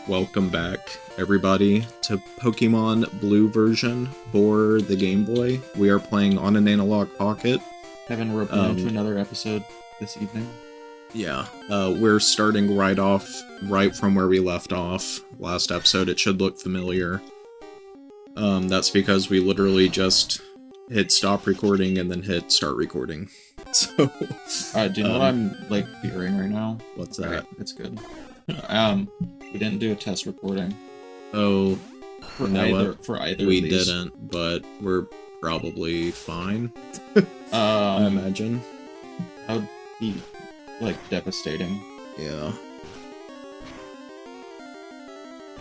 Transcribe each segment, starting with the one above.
welcome back, everybody, to Pokemon Blue version for the Game Boy. We are playing on an analog pocket. Kevin, we're going to another episode this evening. Yeah, we're starting right from where we left off last episode. It should look familiar. That's because we literally just hit stop recording and then hit start recording. So, do you know what I'm fearing right now? What's that? Right, it's good. We didn't do a test recording. Oh, for either. We of these. didn't, but we're probably fine. I imagine. That would be devastating. Yeah.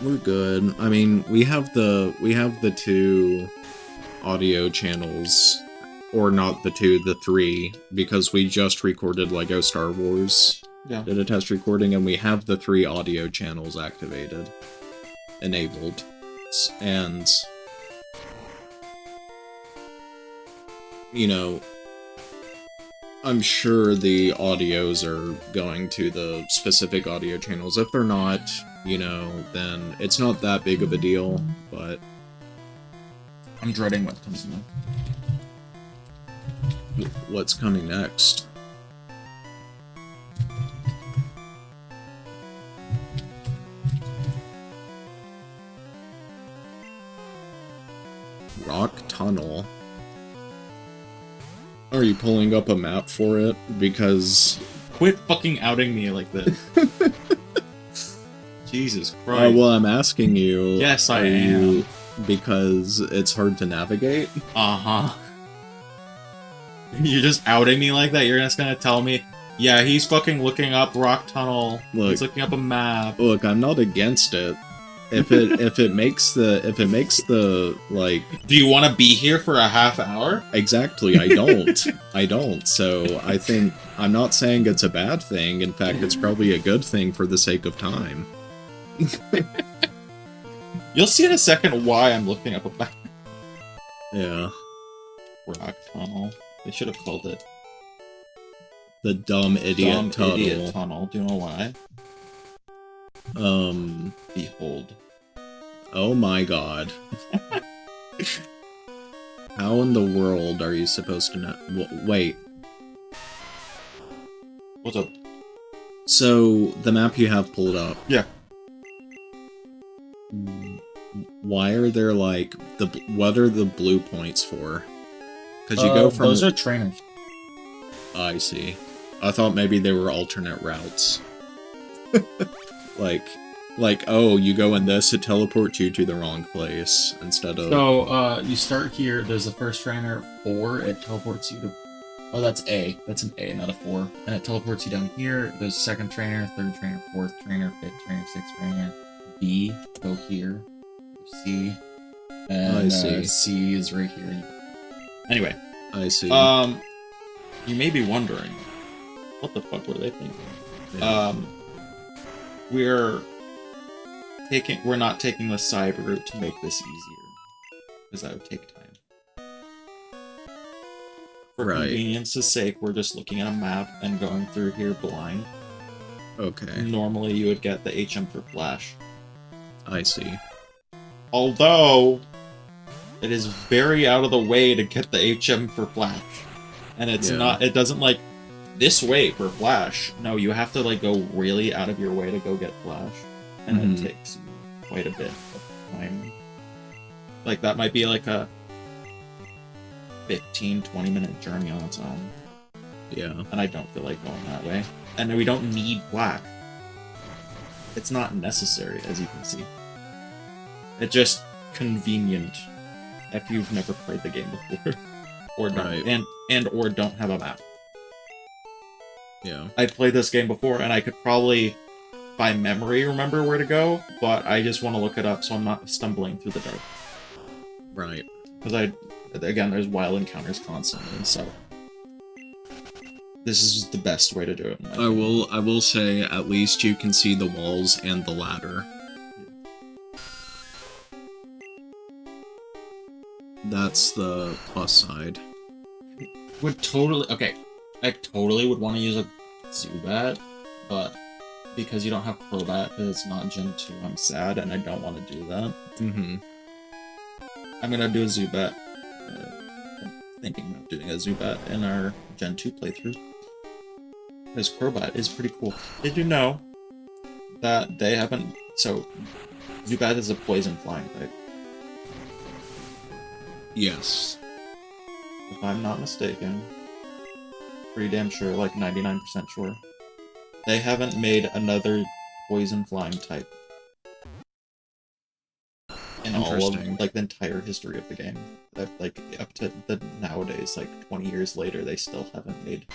We're good. I mean, we have the two audio channels, or not the two, the three, because we just recorded Lego Star Wars. Yeah. Did a test recording, and we have the three audio channels enabled, and you know, I'm sure the audios are going to the specific audio channels. If they're not, then it's not that big of a deal, but I'm dreading what comes next. What's coming next? Rock Tunnel. Are you pulling up a map for it? Because... Quit fucking outing me like this. Jesus Christ. Well, I'm asking you... Yes, I am. Because it's hard to navigate? Uh-huh. You're just outing me like that? You're just gonna tell me, yeah, he's fucking looking up Rock Tunnel. Look, he's looking up a map. Look, I'm not against it. If it makes the Do you want to be here for a half hour? Exactly, I don't. I don't. So I think I'm not saying it's a bad thing. In fact, it's probably a good thing for the sake of time. You'll see in a second why I'm looking up a map. Yeah. Rock Tunnel. They should have called it the Dumb Idiot Tunnel. Do you know why? Behold. Oh my god. How in the world are you supposed to know? Wait. What's up? So, the map you have pulled up. Yeah. Why are there what are the blue points for? Because you go from... Those are trainers. I see. I thought maybe they were alternate routes. Oh, you go in this, it teleports you to the wrong place, instead of... So, you start here, there's the first trainer, 4, it teleports you to... Oh, that's A. That's an A, not a 4. And it teleports you down here, there's second trainer, third trainer, fourth trainer, fifth trainer, sixth trainer. B, go here. C. And I see. C is right here. Anyway. I see. You may be wondering, what the fuck were they thinking? Yeah. We're not taking the side route to make this easier, because that would take time. For convenience's sake, we're just looking at a map and going through here blind. Okay. Normally, you would get the HM for Flash. I see. Although, it is very out of the way to get the HM for Flash. And it's not, it doesn't this way for Flash. No, you have to go really out of your way to go get Flash. And it takes quite a bit of time. That might be a 15-20 minute journey on its own. Yeah. And I don't feel like going that way. And we don't need black. It's not necessary, as you can see. It's just convenient if you've never played the game before. Or don't, or don't have a map. Yeah. I played this game before, and I could probably, by memory, remember where to go, but I just want to look it up so I'm not stumbling through the dark. Right. Because again, there's wild encounters constantly, so this is the best way to do it. I will say, at least you can see the walls and the ladder. That's the plus side. I totally would want to use a Zubat, but because you don't have Crobat because it's not Gen 2. I'm sad and I don't want to do that. Mm-hmm. I'm gonna do a Zubat. I'm thinking about doing a Zubat in our Gen 2 playthrough. Because Crobat is pretty cool. Did you know that they haven't... So, Zubat is a poison flying type. Yes. If I'm not mistaken. Pretty damn sure, like 99% sure. They haven't made another poison flying type. In all of, like, the entire history of the game. Like, up to the nowadays, like, 20 years later, they still haven't made...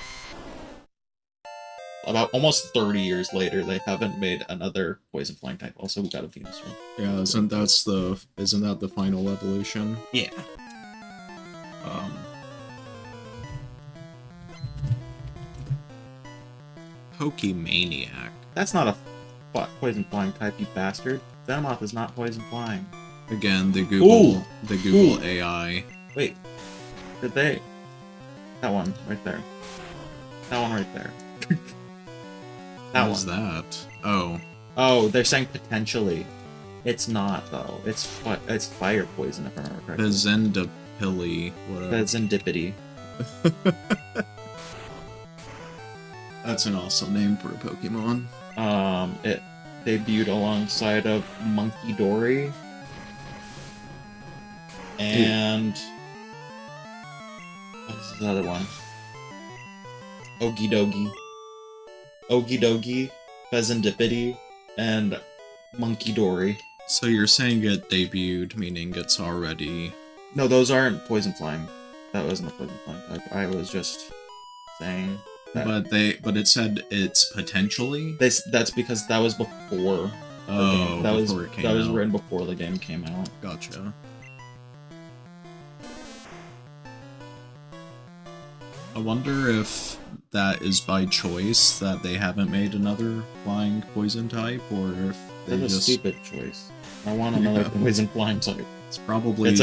About almost 30 years later, they haven't made another poison flying type. Also, we got a Venusaur. Yeah, isn't that the final evolution? Yeah. Pokemaniac. That's not a poison flying type, you bastard. Venomoth is not poison flying. Again, the Google Ooh. AI. Wait, did they? That one right there. That one right there. What is that? Oh. Oh, they're saying potentially. It's not though. It's fire poison if I remember correctly. Fezendipili, whatever. Fezendipity. That's an awesome name for a Pokemon. It debuted alongside of Monkey Dory. And what's the other one? Okie Dogie, Fezendipity, and Monkey Dory. So you're saying it debuted, meaning it's already... No, those aren't poison flying. That wasn't a poison flying type. I was just saying that. But it said it's potentially? That's because that was before. Oh, that before it came out. That was written before the game came out. Gotcha. I wonder if that is by choice that they haven't made another flying poison type, or if they That's a stupid choice. I want another poison flying type. It's probably it's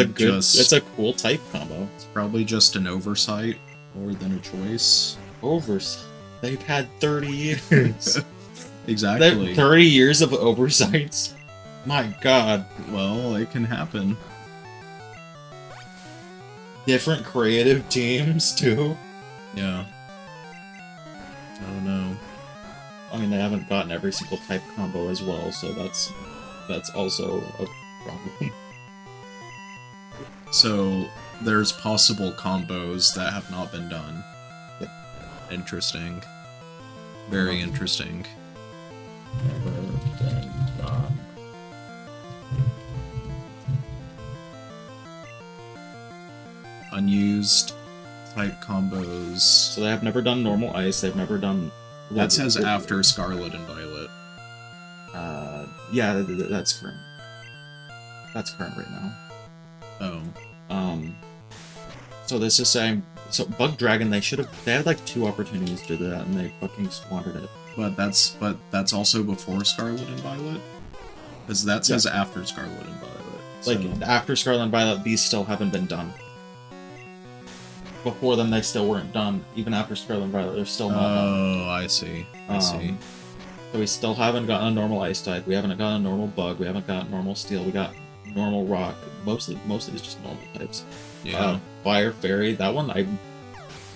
a cool type combo. It's probably just an oversight more than a choice. They've had 30 years. Exactly. 30 years of oversights. My God. Well, it can happen. Different creative teams too. Yeah. I don't know. I mean, they haven't gotten every single type combo as well, so that's also a problem. So, there's possible combos that have not been done. Yep. Interesting. Very interesting. Never been done. Unused type combos. So they have never done normal ice, they've never done... That says after Scarlet and Violet. Yeah, that's current. That's current right now. Oh. So this is saying... So Bug Dragon, they had like 2 opportunities to do that, and they fucking squandered it. But that's also before Scarlet and Violet? Because that says after Scarlet and Violet. Like, after Scarlet and Violet, these still haven't been done. Before them, they still weren't done. Even after Scarlet and Violet, they're still not done. Oh, I see. I see. So we still haven't gotten a normal Ice type. We haven't gotten a normal Bug. We haven't got normal Steel. We got normal Rock. Mostly it's just normal types. Yeah. Fire Fairy, that one,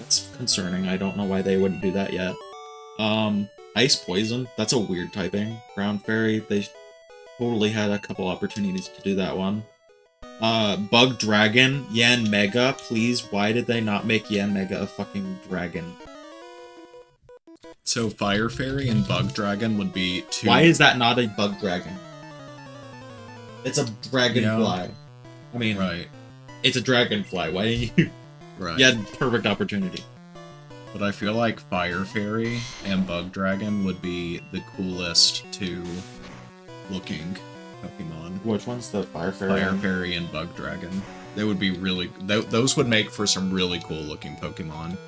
that's concerning. I don't know why they wouldn't do that yet. Ice Poison, that's a weird typing. Ground Fairy, they totally had a couple opportunities to do that one. Bug Dragon, Yan Mega, please, why did they not make Yan Mega a fucking dragon? So Fire Fairy and Bug Dragon would be 2... Why is that not a Bug Dragon? It's a dragonfly. I mean, right. It's a dragonfly, why didn't you... Right. You had perfect opportunity. But I feel like Fire Fairy and Bug Dragon would be the coolest 2 looking Pokemon. Which one's the Fire Fairy? Fire Fairy and Bug Dragon. They would be really... Those would make for some really cool looking Pokemon.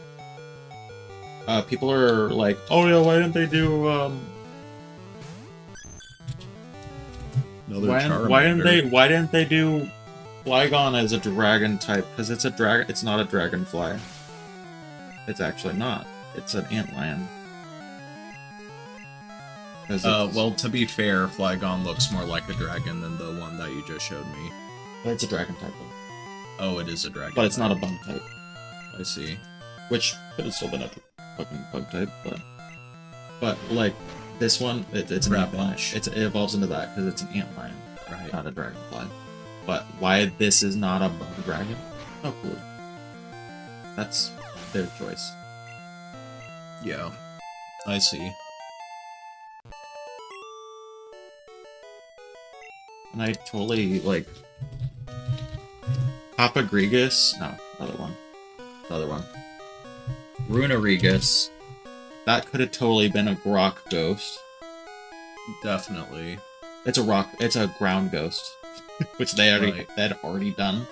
People are like, oh yeah, why didn't they do, why didn't they do Flygon as a dragon type? Because it's not a dragonfly. It's actually not. It's an antlion. Well, to be fair, Flygon looks more like a dragon than the one that you just showed me. It's a dragon type, though. Oh, it is a dragon. But it's not a bug type. I see. Which could have still been a fucking bug type, but like this one, it's an ant lion. It evolves into that because it's an ant lion, Right. not a dragonfly. But why this is not a bug dragon? No clue. That's their choice. Yeah. I see. And I totally like Papagrigus. No, the other one. Runarigus. That could have totally been a rock ghost. Definitely. It's a ground ghost, which they had already done.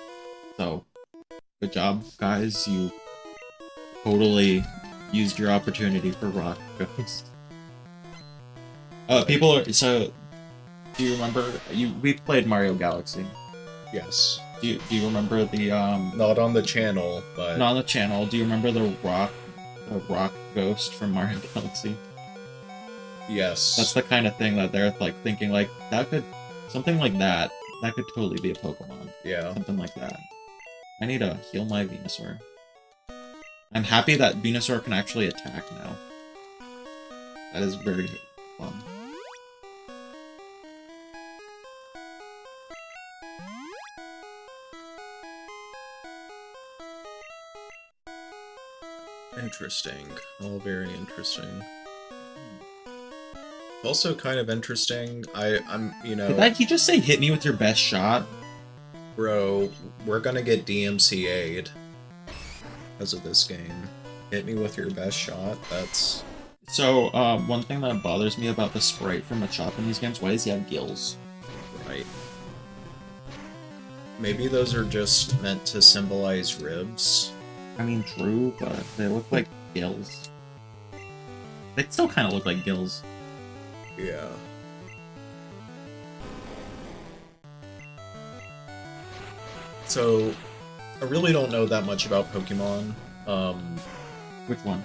So, good job, guys. You totally used your opportunity for rock ghost. People are so. Do you remember? We played Mario Galaxy. Yes. Do you remember the Not on the channel, but Not on the channel. Do you remember the rock ghost from Mario Galaxy? yes. That's the kind of thing that they're like thinking like something like that could totally be a Pokemon. Yeah. Something like that. I need to heal my Venusaur. I'm happy that Venusaur can actually attack now. That is very fun. Interesting. All very interesting. Also kind of interesting. I'm Did he just say hit me with your best shot? Bro, we're gonna get DMCA'd because of this game. Hit me with your best shot. That's So, one thing that bothers me about the sprite from Machop in these games, why does he have gills? right. Maybe those are just meant to symbolize ribs. I mean, true, but they look like gills. They still kind of look like gills. Yeah. So, I really don't know that much about Pokemon. Which one?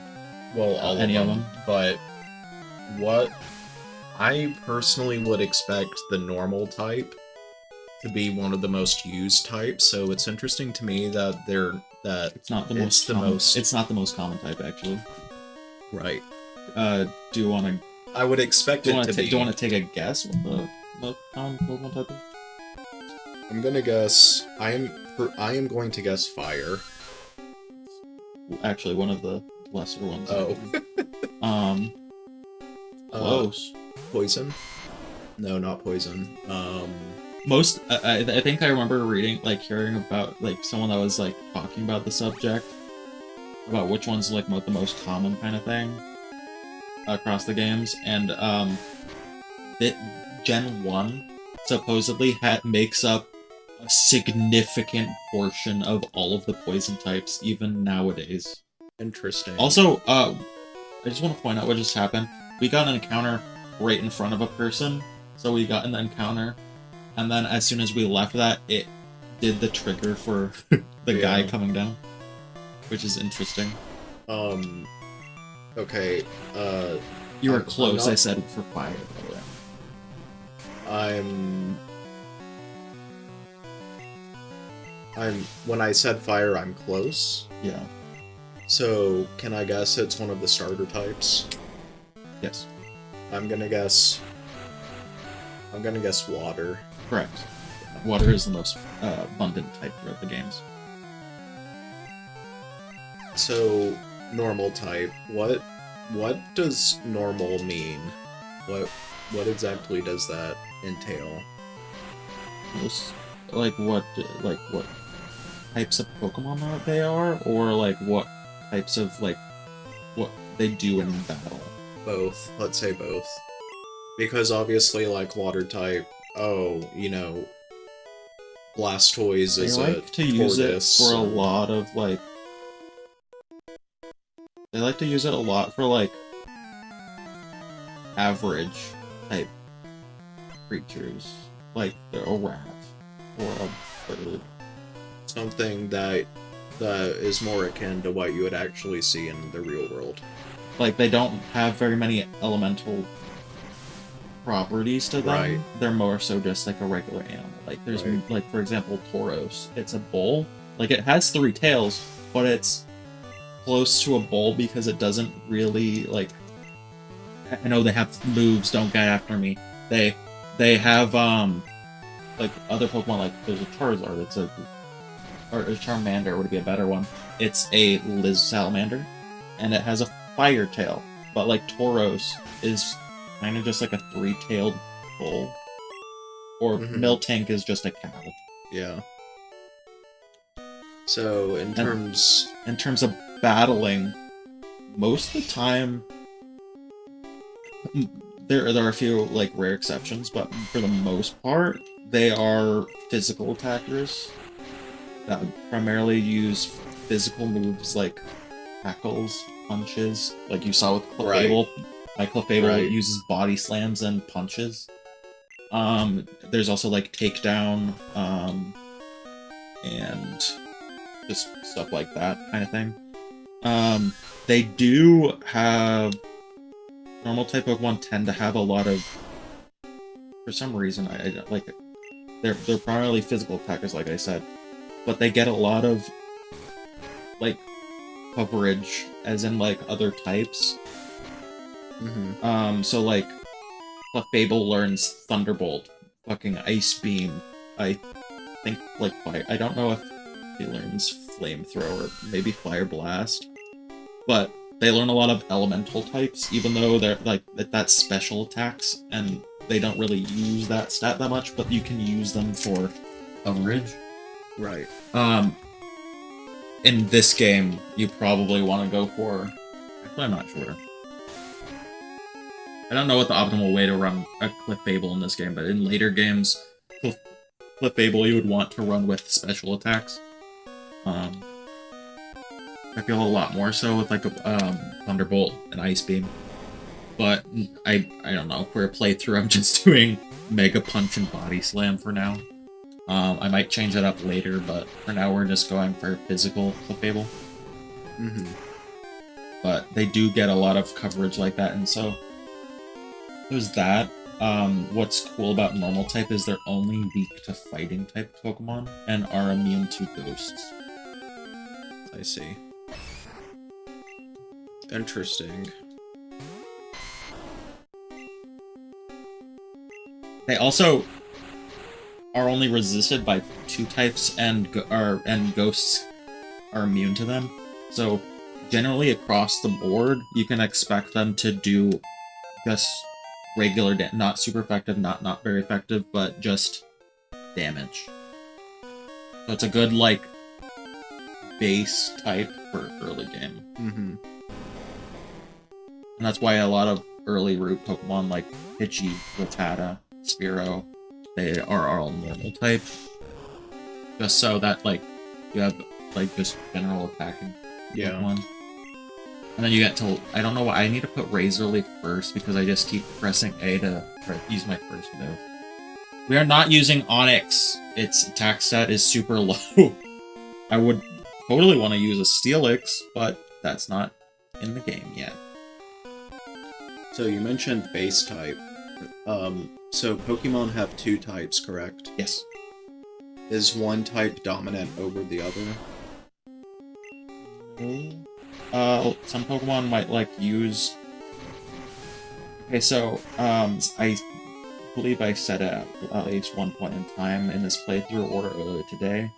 Well, all Any of of them. But what I personally would expect the normal type to be one of the most used types. So it's interesting to me that It's not the it's most. It's not the most common type, actually. right. Do you want to? I would expect it to be. Do you want to take a guess what the most common Pokemon type is? I'm gonna guess. I am going to guess fire. Actually, one of the lesser ones. Oh. Close. Poison? No, not poison. Most, I think I remember reading, like, hearing about, like, someone that was, like, talking about the subject, about which one's, like, the most common kind of thing across the games, and, Gen 1 supposedly makes up a significant portion of all of the poison types, even nowadays. Interesting. Also, I just want to point out what just happened. We got an encounter right in front of a person, so we got in the encounter, and then as soon as we left that, it did the trigger for the guy coming down, which is interesting. Okay, You were close, I said, for fire, by the way. When I said fire, I'm close. Yeah. So, can I guess it's one of the starter types? Yes. I'm gonna guess water. Correct. Water is the most abundant type throughout the games. So, normal type. What does normal mean? What exactly does that entail? What types of Pokemon that they are, or like what types of what they do in battle? Both. Let's say both. Because obviously, like, water type, Blastoise is They like to use it for a lot of, they like to use it a lot for, average type creatures. Like, a rat, or a bird. Something that is more akin to what you would actually see in the real world. Like, they don't have very many elemental properties to them. Right. They're more so just like a regular animal. Like there's Right. like, for example, Tauros. It's a bull. Like it has 3 tails, but it's close to a bull because it doesn't really like. I know they have moves. Don't get after me. They have like other Pokemon. Like there's a Charizard. Or a Charmander would be a better one. It's a Liz Salamander, and it has a fire tail. But like Tauros is kind of just like a 3-tailed bull, or Miltank is just a cow. Yeah. So in terms of battling, most of the time, there are a few like rare exceptions, but for the most part, they are physical attackers that primarily use physical moves like tackles, punches, like you saw with Clefable. Like Clefable uses body slams and punches. There's also like takedown, and just stuff like that kind of thing. They do have normal type Pokemon tend to have a lot of, for some reason, I like they're primarily physical attackers, like I said, but they get a lot of like coverage, as in like other types. So like Clefable learns Thunderbolt, fucking Ice Beam. I think like Fire. I don't know if he learns Flamethrower, maybe Fire Blast, but they learn a lot of elemental types, even though they're like that's special attacks, and they don't really use that stat that much, but you can use them for coverage. Right. In this game, you probably want to go for... Actually, I'm not sure. I don't know what the optimal way to run a Clefable in this game, but in later games, Clefable you would want to run with special attacks. I feel a lot more so with like a Thunderbolt and Ice Beam. But I don't know, for a playthrough I'm just doing Mega Punch and Body Slam for now. I might change that up later, but for now we're just going for physical Clefable. But they do get a lot of coverage like that, and so there's that. What's cool about normal type is they're only weak to fighting type Pokemon and are immune to ghosts. I see. Interesting. They also are only resisted by 2 types, and ghosts are immune to them. So generally across the board, you can expect them to do just regular not super effective, not very effective, but just damage. So it's a good like base type for early game. And that's why a lot of early root Pokemon like Pidgey, Rattata, Spearow, they are all normal type. Just so that like you have like just general attacking Pokemon. And then you get to, I don't know why, I need to put Razor Leaf first because I just keep pressing A to use my first move. We are not using Onyx. Its attack stat is super low. I would totally want to use a Steelix, but that's not in the game yet. So you mentioned base type. So Pokemon have 2 types, correct? Yes. Is one type dominant over the other? Some Pokemon might like use... Okay, so, I believe I said it at least one point in time in this playthrough or earlier today.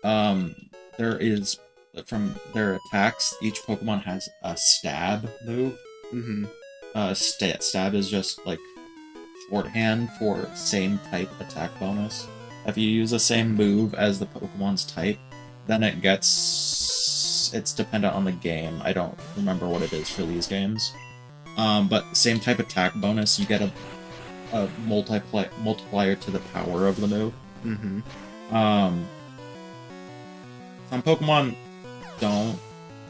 There is, from their attacks, each Pokemon has a stab move. Stab is just like shorthand for same type attack bonus. If you use the same move as the Pokemon's type, then it gets... It's dependent on the game. I don't remember what it is for these games. But same type attack bonus, you get a multiplier to the power of the move. Some Pokemon don't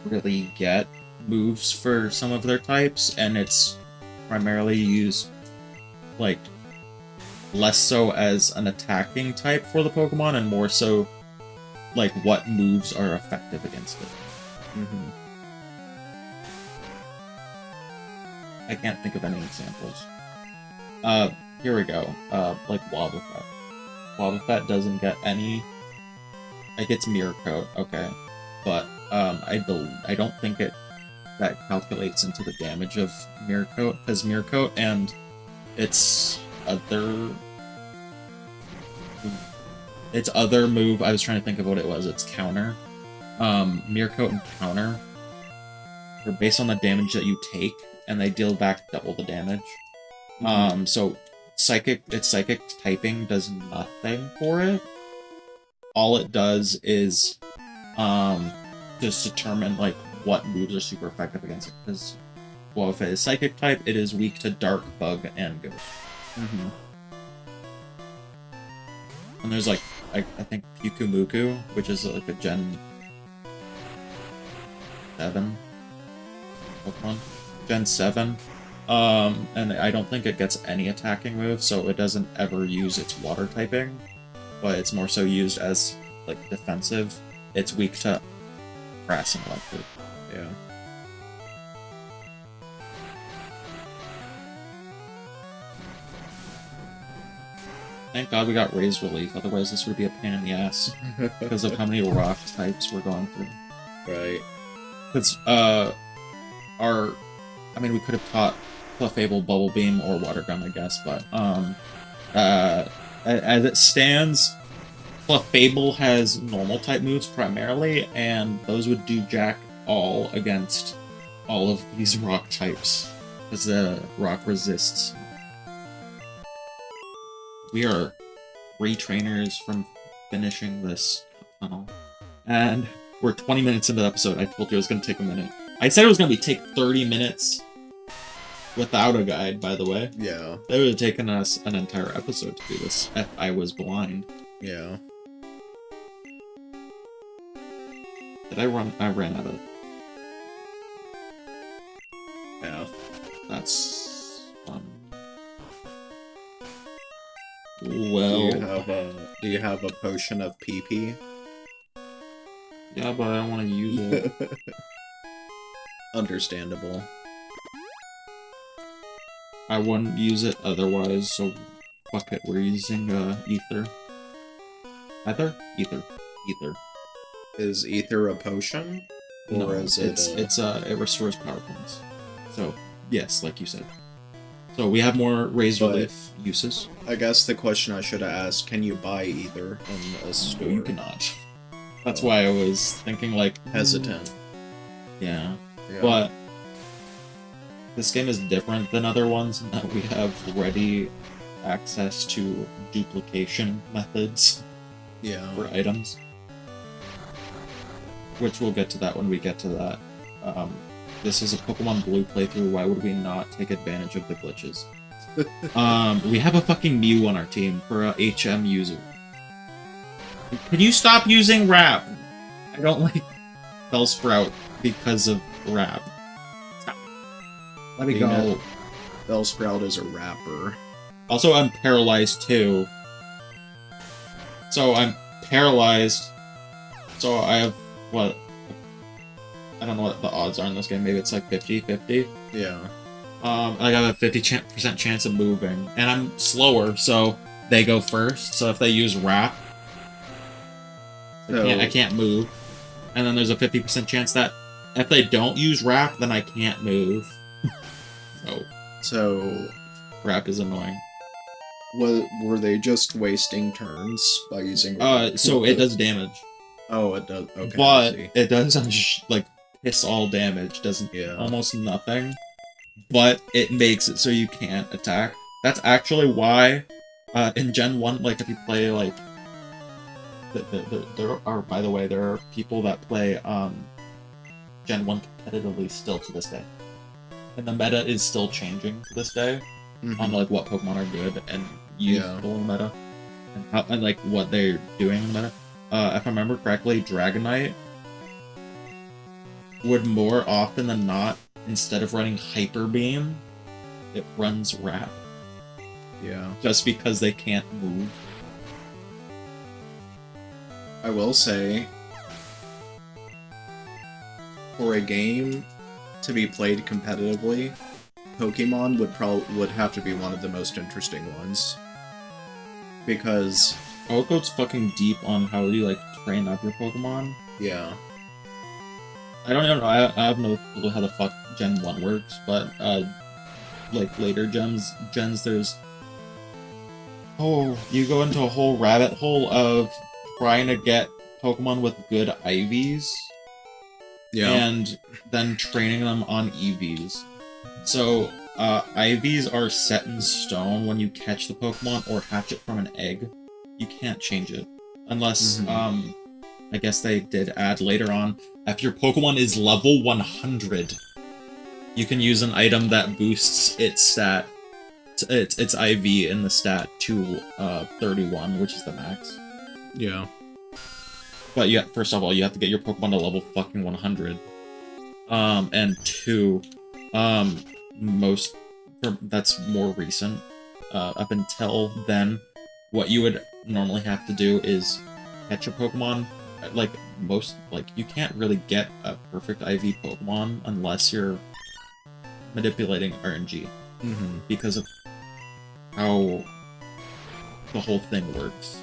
really get moves for some of their types, and it's primarily used like less so as an attacking type for the Pokemon and more so like what moves are effective against it. I can't think of any examples. Here we go. Like Wobbuffet. Wobbuffet doesn't get any. It gets Mirror Coat, okay, but I don't think that calculates into the damage of Mirror Coat, because Mirror Coat and its other move, I was trying to think of what it was. It's Counter. Mirror Coat and Counter are based on the damage that you take, and they deal back double the damage. So its psychic typing does nothing for it. All it does is just determine like what moves are super effective against it. Because, well, if it is psychic type, it is weak to Dark, Bug, and Ghost. And there's like I think Pyukumuku, which is like a Gen 7 Pokemon. Gen 7. And I don't think it gets any attacking moves, so it doesn't ever use its water typing, but it's more so used as like defensive. It's weak to grass and electric. Yeah. Thank God we got Raised Relief, otherwise this would be a pain in the ass because of how many rock types we're going through. Right. Because, we could have taught Clefable, Bubble Beam, or Water Gun, I guess, but, as it stands, Clefable has normal type moves primarily, and those would do jack all against all of these rock types, because the rock resists. We are 3 trainers from finishing this tunnel, and we're 20 minutes into the episode. I told you it was going to take a minute. I said it was going to take 30 minutes without a guide, by the way. Yeah. It would have taken us an entire episode to do this if I was blind. Yeah. Did I run? I ran out of... Yeah. That's fun. Well... Do you have a potion of PP? Yeah, but I don't want to use it. Understandable. I wouldn't use it otherwise, so fuck it, we're using Ether. Ether? Ether. Ether. Is Ether a potion? Or No, is it it restores power points. So, yes, like you said. So we have more Raised Relief uses. I guess the question I should have asked, can you buy Ether in a store? No, you cannot. That's why I was thinking, like... Hesitant. Yeah. Yeah. But this game is different than other ones in that we have ready access to duplication methods for items. Which we'll get to that when we get to that. This is a Pokemon Blue playthrough, why would we not take advantage of the glitches? We have a fucking Mew on our team for a HM user. Can you stop using Rap? I don't like Bellsprout because of Rap. Stop. Let me go. Bellsprout is a rapper. Also, I'm paralyzed too. So I'm paralyzed. So I have, what? I don't know what the odds are in this game. Maybe it's like 50-50. Yeah. I have a 50% chance of moving. And I'm slower, so they go first. So if they use Rap, I can't move. And then there's a 50% chance that if they don't use Rap, then I can't move. So Rap is annoying. Were they just wasting turns by using Rap? So it does damage. Oh, it does. Okay. But it does like piss all damage. Doesn't almost nothing. But it makes it so you can't attack. That's actually why in Gen 1, like if you play like there are, by the way, there are people that play Gen 1 competitively still to this day. And the meta is still changing to this day on like what Pokemon are good and useful in the meta. And how and like what they're doing in the meta. If I remember correctly, Dragonite would more often than not, instead of running Hyper Beam, it runs Rap. Yeah. Just because they can't move. I will say, for a game to be played competitively, Pokemon would have to be one of the most interesting ones. Because it goes fucking deep on how you like train up your Pokemon. yeah. I don't even know. I have no clue how the fuck Gen 1 works, but like later gens, there's you go into a whole rabbit hole of trying to get Pokemon with good IVs, and then training them on EVs. So IVs are set in stone when you catch the Pokemon or hatch it from an egg. You can't change it unless I guess they did add later on, if your Pokemon is level 100, you can use an item that boosts its stat, its IV in the stat to 31, which is the max. Yeah. But yeah, first of all, you have to get your Pokemon to level fucking 100. And 2, that's more recent. Up until then, what you would normally have to do is catch a Pokemon. You can't really get a perfect IV Pokemon unless you're manipulating RNG. Because of how the whole thing works.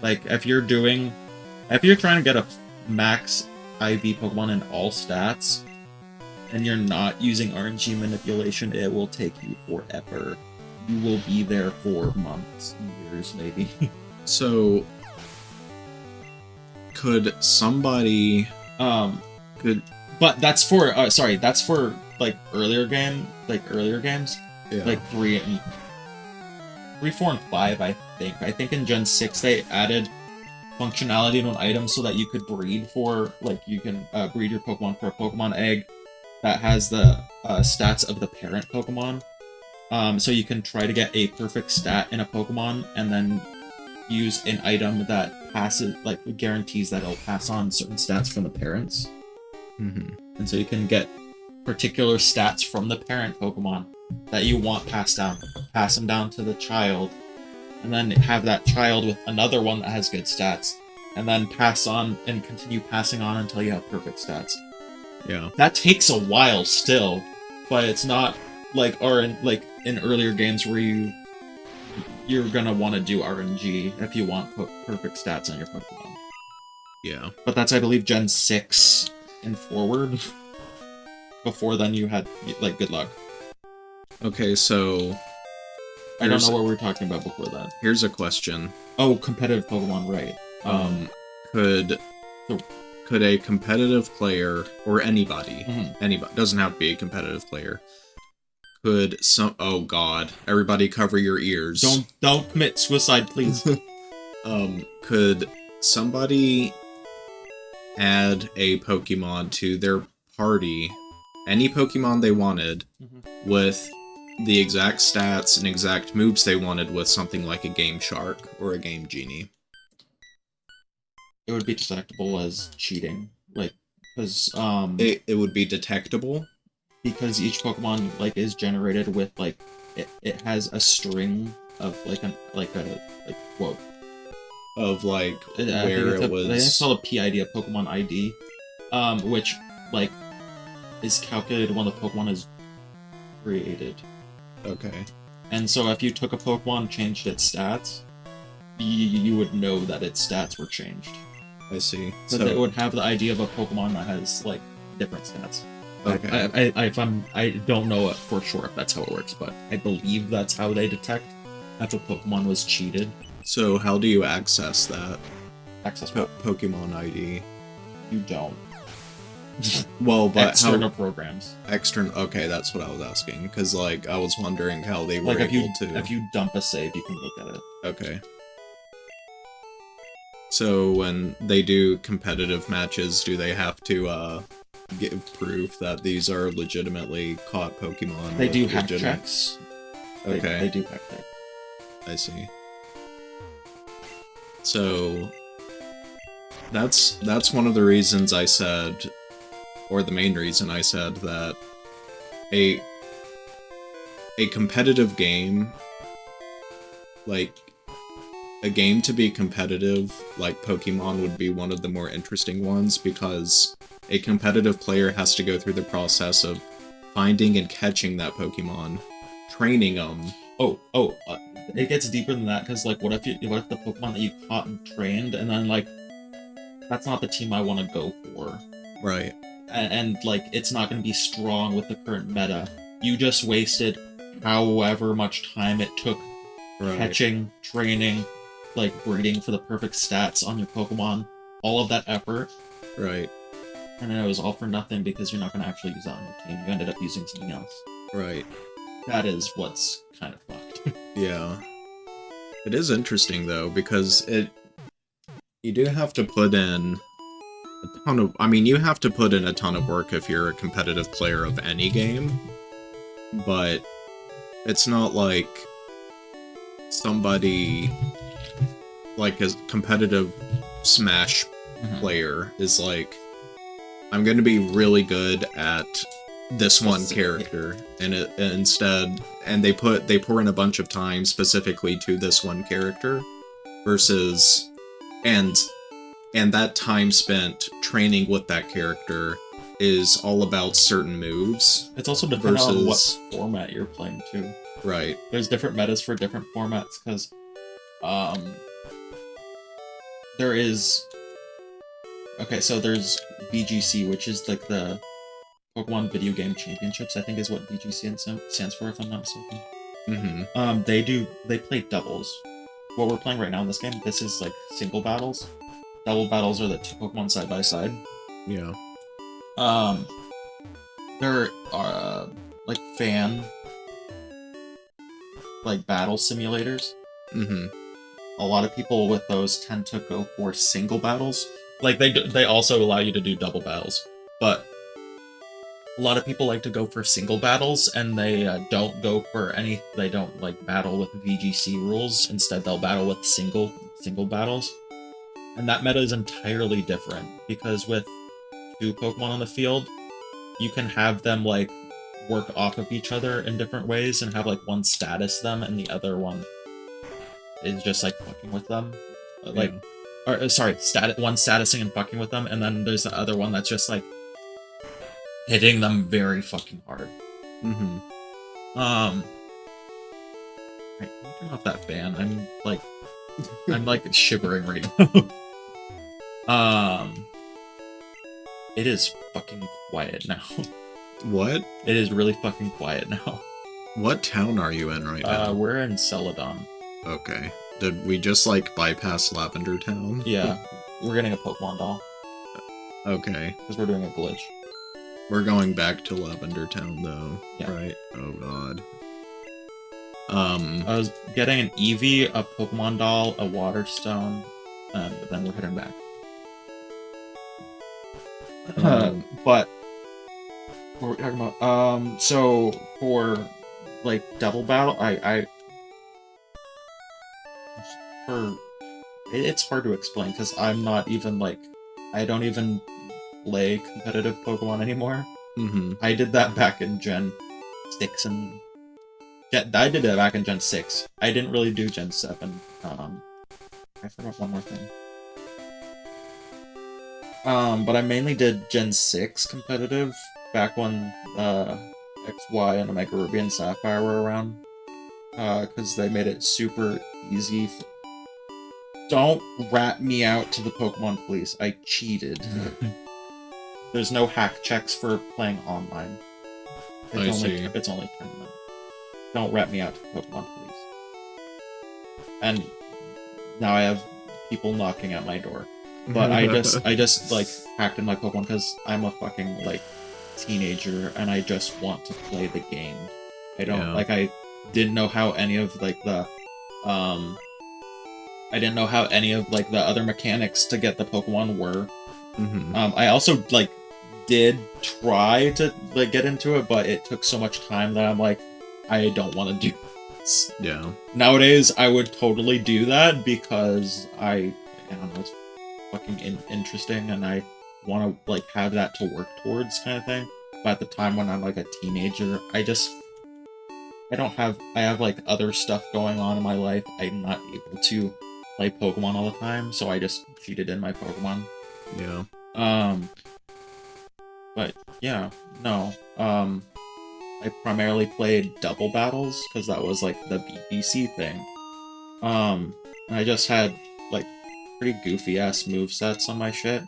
Like, if you're trying to get a max IV Pokemon in all stats, and you're not using RNG manipulation, it will take you forever. You will be there for months, years, maybe. So, could somebody... But that's for, that's for, earlier games. Yeah. Like 3, 4, and 5, I think. I think in Gen 6 they added functionality to an item so that you could breed you can breed your Pokemon for a Pokemon egg that has the stats of the parent Pokemon. So you can try to get a perfect stat in a Pokemon and then use an item that guarantees that it'll pass on certain stats from the parents. And so you can get particular stats from the parent Pokemon that you want passed down. Pass them down to the child, and then have that child with another one that has good stats, and then pass on and continue passing on until you have perfect stats. Yeah. That takes a while still, but it's not in earlier games where you're gonna want to do RNG if you want perfect stats on your Pokemon. Yeah. But that's, I believe, Gen 6 and forward. Before then, you had, good luck. Okay, so... I don't know what we were talking about before that. Here's a question. Oh, competitive Pokemon, right. Could a competitive player, or anybody, doesn't have to be a competitive player, oh god, everybody cover your ears. Don't commit suicide, please. Could somebody add a Pokemon to their party, any Pokemon they wanted, with the exact stats and exact moves they wanted with something like a Game Shark or a Game Genie? It would be detectable as cheating, because it would be detectable because each Pokemon is generated with it has a string of a quote of where it was. I think it's called a PID, a Pokemon ID, which is calculated when the Pokemon is created. Okay. And so if you took a Pokemon, changed its stats, you would know that its stats were changed. I see. So it would have the ID of a Pokemon that has different stats. Okay. I don't know it for sure if that's how it works, but I believe that's how they detect if a Pokemon was cheated. So how do you access that? Access what? Pokemon ID. You don't. Well, but external programs. Okay, that's what I was asking, because I was wondering how they were able to. If you dump a save, you can look at it. Okay. So when they do competitive matches, do they have to give proof that these are legitimately caught Pokemon? They do hack checks. Okay. They do hack checks. I see. So that's one of the reasons I said, or the main reason I said, that a competitive game, a game to be competitive, like Pokemon, would be one of the more interesting ones, because a competitive player has to go through the process of finding and catching that Pokemon, training them. It gets deeper than that, because, like, what if the Pokemon that you caught and trained, and then, like, that's not the team I want to go for. Right. And like, it's not going to be strong with the current meta. You just wasted however much time it took catching, training, like, breeding for the perfect stats on your Pokemon. All of that effort. Right. And then it was all for nothing because you're not going to actually use that on your team. You ended up using something else. Right. That is what's kind of fucked. Yeah. It is interesting, though, because you do have to put in a ton of... I mean, you have to put in a ton of work if you're a competitive player of any game, but it's not like somebody, like a competitive Smash player is like, I'm going to be really good at this one character, and they pour in a bunch of time specifically to this one character, versus and that time spent training with that character is all about certain moves. It's also dependent on what format you're playing too. Right. There's different metas for different formats, because there is... Okay, so there's VGC, which is like the Pokemon Video Game Championships, I think is what VGC stands for, if I'm not mistaken. Mm-hmm. They play doubles. What we're playing right now in this game, this is like single battles. Double battles are the two Pokemon side by side. Yeah. There are like battle simulators. Mm-hmm. A lot of people with those tend to go for single battles. Like, they also allow you to do double battles, but a lot of people like to go for single battles, and they don't go for they don't, like, battle with VGC rules. Instead, they'll battle with single battles. And that meta is entirely different, because with two Pokemon on the field, you can have them, like, work off of each other in different ways, and have, like, one status them, and the other one is just, like, fucking with them. Like... Yeah. One statusing and fucking with them, and then there's the other one that's just, like, hitting them very fucking hard. Mm-hmm. Right, can you turn off that fan? I'm like shivering right now. It is fucking quiet now. What? It is really fucking quiet now. What town are you in right now? We're in Celadon. Okay. Did we just, like, bypass Lavender Town? Yeah. We're getting a Pokemon doll. Okay. Because we're doing a glitch. We're going back to Lavender Town, though. Yeah. Right? Oh, God. I was getting an Eevee, a Pokemon doll, a Water Stone, and then we're heading back. But... what were we talking about? So, for, like, double battle, it's hard to explain, because I'm not even, like, I don't even play competitive Pokemon anymore. Mm-hmm. I did that back in Gen 6 I did it back in Gen 6. I didn't really do Gen 7. I forgot one more thing. But I mainly did Gen 6 competitive back when XY and Omega Ruby and Sapphire were around. Because they made it super easy. Don't rat me out to the Pokemon police. I cheated. There's no hack checks for playing online. It's only tournament. Don't rat me out to the Pokemon police. And now I have people knocking at my door. But I just like hacked in my Pokemon because I'm a fucking like teenager and I just want to play the game. I didn't know how any of like the other mechanics to get the Pokemon were. Mm-hmm. I also like did try to like get into it, but it took so much time that I'm like, I don't want to do this. Yeah. Nowadays, I would totally do that because I don't know, it's fucking interesting, and I want to like have that to work towards, kind of thing. But at the time when I'm like a teenager, I have like other stuff going on in my life. I'm not able to play Pokemon all the time, so I just cheated in my Pokemon. Yeah. But yeah, no. I primarily played double battles because that was like the BBC thing. And I just had like pretty goofy ass movesets on my shit.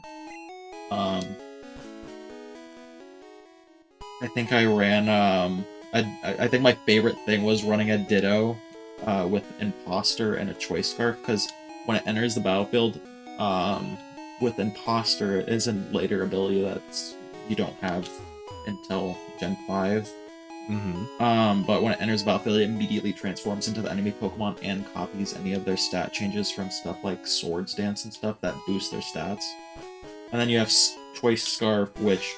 I think I ran I think my favorite thing was running a Ditto with Imposter and a Choice Scarf, because when it enters the battlefield, with Imposter, it is a later ability that's you don't have until Gen 5. But when it enters the battlefield, it immediately transforms into the enemy Pokemon and copies any of their stat changes from stuff like Swords Dance and stuff that boost their stats. And then you have Choice Scarf, which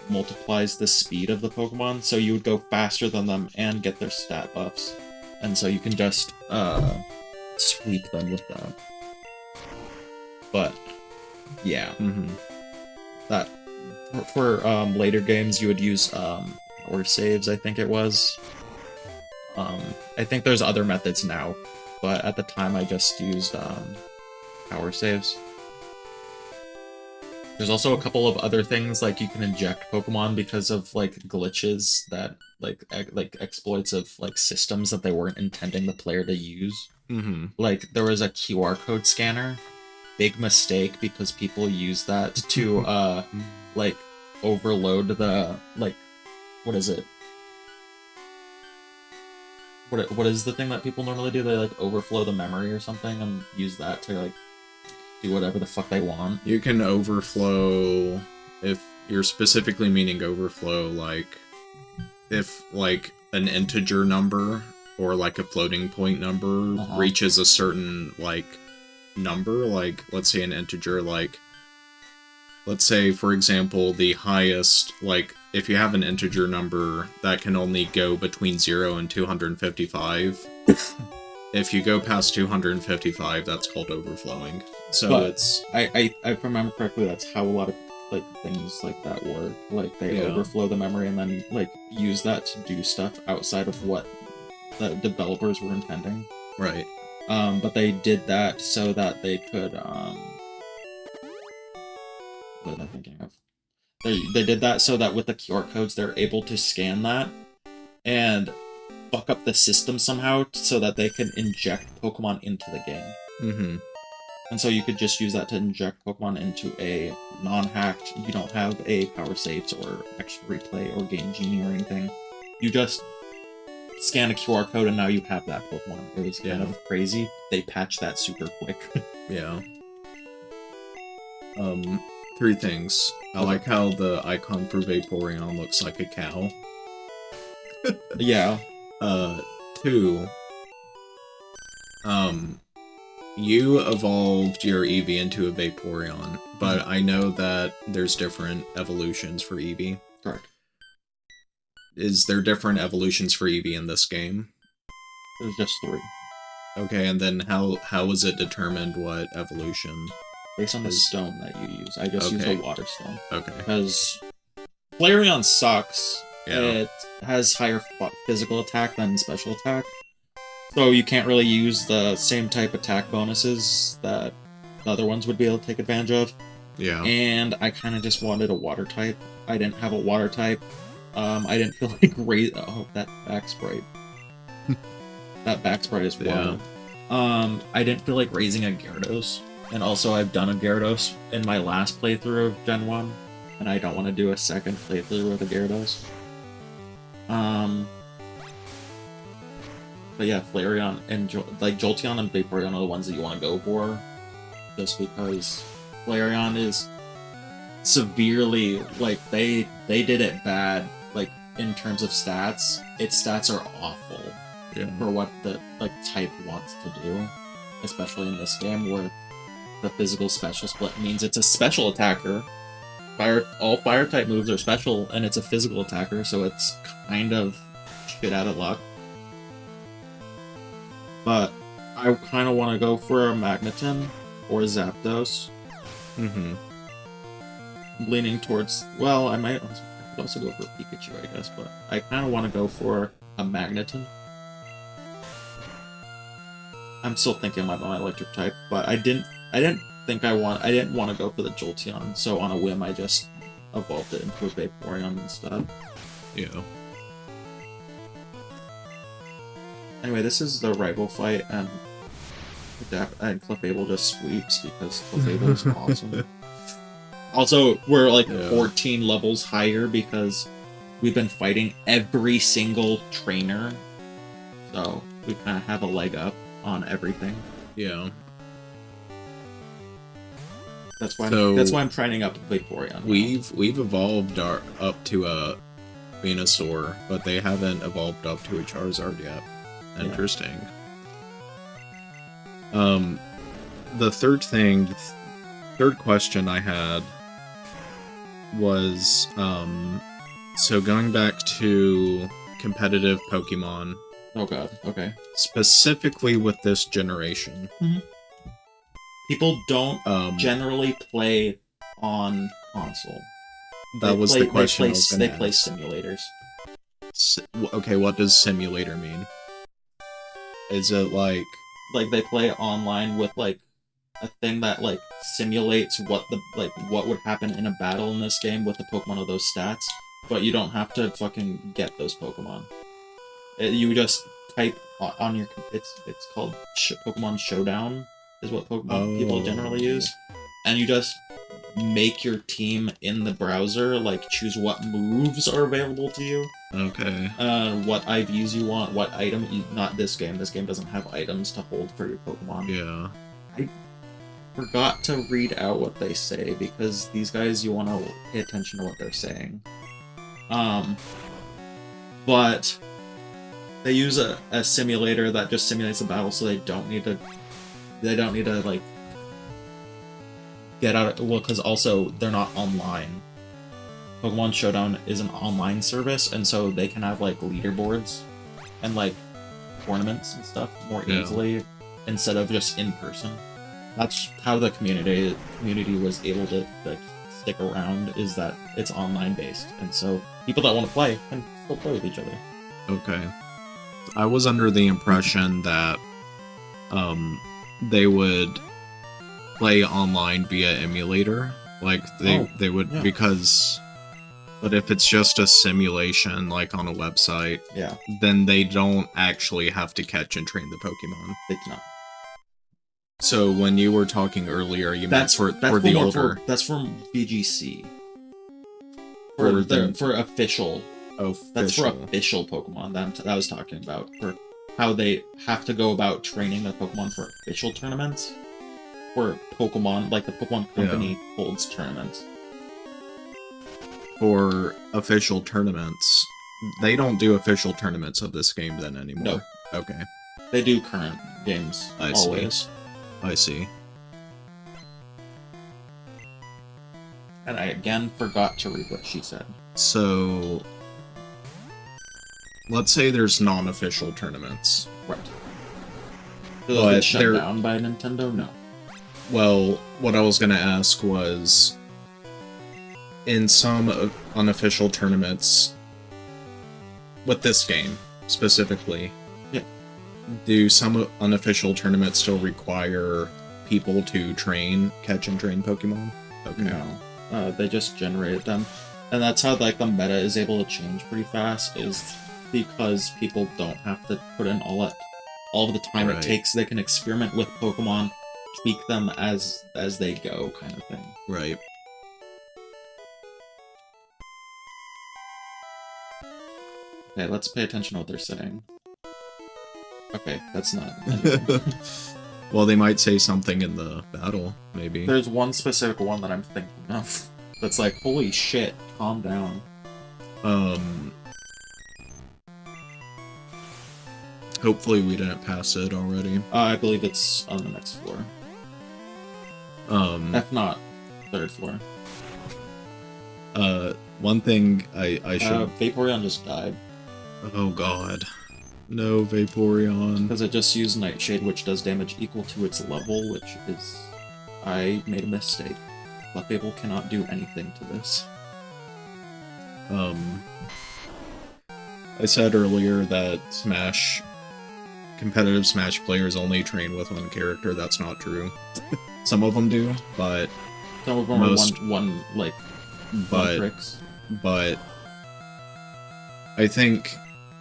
multiplies the speed of the Pokemon, so you would go faster than them and get their stat buffs. And so you can just sweep them with that. But yeah, that for later games you would use power saves. I think it was. I think there's other methods now, but at the time I just used power saves. There's also a couple of other things, like you can inject Pokemon because of like glitches that like exploits of like systems that they weren't intending the player to use. Like there was a QR code scanner, big mistake because people use that to like overload the like what is it? What is the thing that people normally do? They like overflow the memory or something and use that to like do whatever the fuck they want. You can overflow, if you're specifically meaning overflow, like if like an integer number or like a floating point number reaches a certain like number, like let's say an integer, like let's say for example the highest, like if you have an integer number that can only go between 0 and 255, if you go past 255, that's called overflowing. So but it's... I remember correctly, that's how a lot of like things like that work. Like they overflow the memory and then like use that to do stuff outside of what the developers were intending. Right. But they did that so that they could what am I thinking of? They did that so that with the QR codes they're able to scan that and fuck up the system somehow so that they can inject Pokemon into the game. And so you could just use that to inject Pokemon into a non-hacked, you don't have a power saves or extra replay or game genie or anything. You just scan a QR code and now you have that Pokemon. It was kind of crazy. They patched that super quick. Yeah. 3 things. I like how the icon for Vaporeon looks like a cow. Yeah. 2. You evolved your Eevee into a Vaporeon, but I know that there's different evolutions for Eevee. Correct. Is there different evolutions for Eevee in this game? There's just 3. Okay, and then how is it determined what evolution? Based on the stone that you use. I just use a water stone. Okay. Because Flareon sucks. Yeah. It has higher physical attack than special attack. So you can't really use the same type attack bonuses that the other ones would be able to take advantage of. Yeah. And I kind of just wanted a water type. I didn't have a water type. I didn't feel like oh, that back sprite. That back sprite is wild. Yeah. I didn't feel like raising a Gyarados. And also I've done a Gyarados in my last playthrough of Gen 1. And I don't want to do a second playthrough with a Gyarados. But yeah, Flareon and Jolteon and Vaporeon are the ones that you want to go for, just because Flareon is severely like they did it bad, like in terms of stats. Its stats are awful for what the type wants to do, especially in this game where the physical special split means it's a special attacker. All fire type moves are special, and it's a physical attacker, so it's kind of shit out of luck. But I kind of want to go for a Magneton or Zapdos. I'm leaning towards... Well, I could also go for a Pikachu, I guess, but I kind of want to go for a Magneton. I'm still thinking about my electric type, but I didn't want to go for the Jolteon, so on a whim I just evolved it into a Vaporeon instead. Yeah. Anyway, this is the rival fight, and Clefable just sweeps because Clefable is awesome. Also, we're like 14 levels higher because we've been fighting every single trainer, so we kind of have a leg up on everything. Yeah. That's why I'm training up Vaporeon. We've evolved up to a Venusaur, but they haven't evolved up to a Charizard yet. Interesting. The third question I had was, so going back to competitive Pokemon. Oh god, okay. Specifically with this generation. Mm-hmm. People don't generally play on console. That was the question I was going to ask. They play simulators. Okay, what does simulator mean? Is it like they play online with like a thing that like simulates what would happen in a battle in this game with the Pokemon of those stats, but you don't have to fucking get those Pokemon. You just type on your it's called Pokemon Showdown is what Pokemon people generally use, and you just make your team in the browser, like choose what moves are available to you. Okay. What IVs you want, what item not this game. This game doesn't have items to hold for your Pokemon. Yeah. I forgot to read out what they say because these guys you want to pay attention to what they're saying. But they use a simulator that just simulates a battle, so they don't need to like get out of, well, because also they're not online. Pokemon Showdown is an online service, and so they can have like leaderboards and like tournaments and stuff more easily instead of just in person. That's how the community was able to like stick around, is that it's online based, and so people that want to play can still play with each other. Okay. I was under the impression that they would play online via emulator, like they would because. But if it's just a simulation, like on a website, then they don't actually have to catch and train the Pokemon. They cannot. So when you were talking earlier, you meant for the older. That's from VGC. For official. That's for official Pokemon that I was talking about. For how they have to go about training the Pokemon for official tournaments. Where Pokemon, like the Pokemon Company, holds tournaments. For official tournaments, they don't do official tournaments of this game then anymore. No. Okay. They do current games always. I see. And I again forgot to read what she said. So, let's say there's non-official tournaments. Right. Do they get shut down by Nintendo? No. Well, what I was going to ask was, in some unofficial tournaments, with this game specifically, do some unofficial tournaments still require people to catch and train Pokemon? Okay. No. They just generated them. And that's how like the meta is able to change pretty fast, is because people don't have to put in all of the time it takes. They can experiment with Pokemon, tweak them as they go, kind of thing. Right. Okay, let's pay attention to what they're saying. Okay, that's not... Well, they might say something in the battle, maybe. There's one specific one that I'm thinking of. That's like, holy shit, calm down. Hopefully we didn't pass it already. I believe it's on the next floor. If not, third floor. One thing I should... Vaporeon just died. Oh god. No, Vaporeon. Because it just used Nightshade, which does damage equal to its level, which is... I made a mistake. Clefable cannot do anything to this. I said earlier that competitive Smash players only train with one character. That's not true. Some of them do, but... Some of them are one tricks. But I think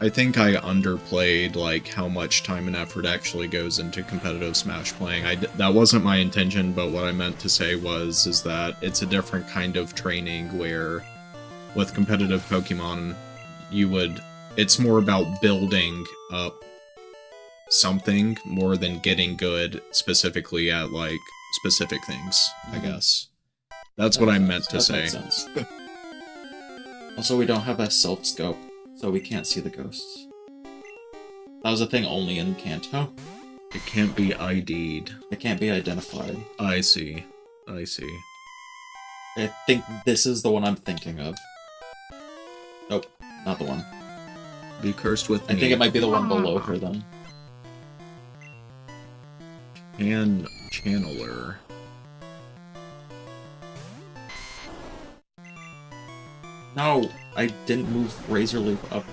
I think I underplayed, like, how much time and effort actually goes into competitive Smash playing. That wasn't my intention, but what I meant to say is that it's a different kind of training where, with competitive Pokemon, it's more about building up something more than getting good specifically at, like, specific things, I guess. That's what I meant to say. Makes sense. Also, we don't have a self-scope, so we can't see the ghosts. That was a thing only in Kanto. It can't be ID'd. It can't be identified. I see. I think this is the one I'm thinking of. Nope, not the one. Be cursed with me. I think it might be the one below her, then. And Channeler. No, I didn't move Razor Leaf up.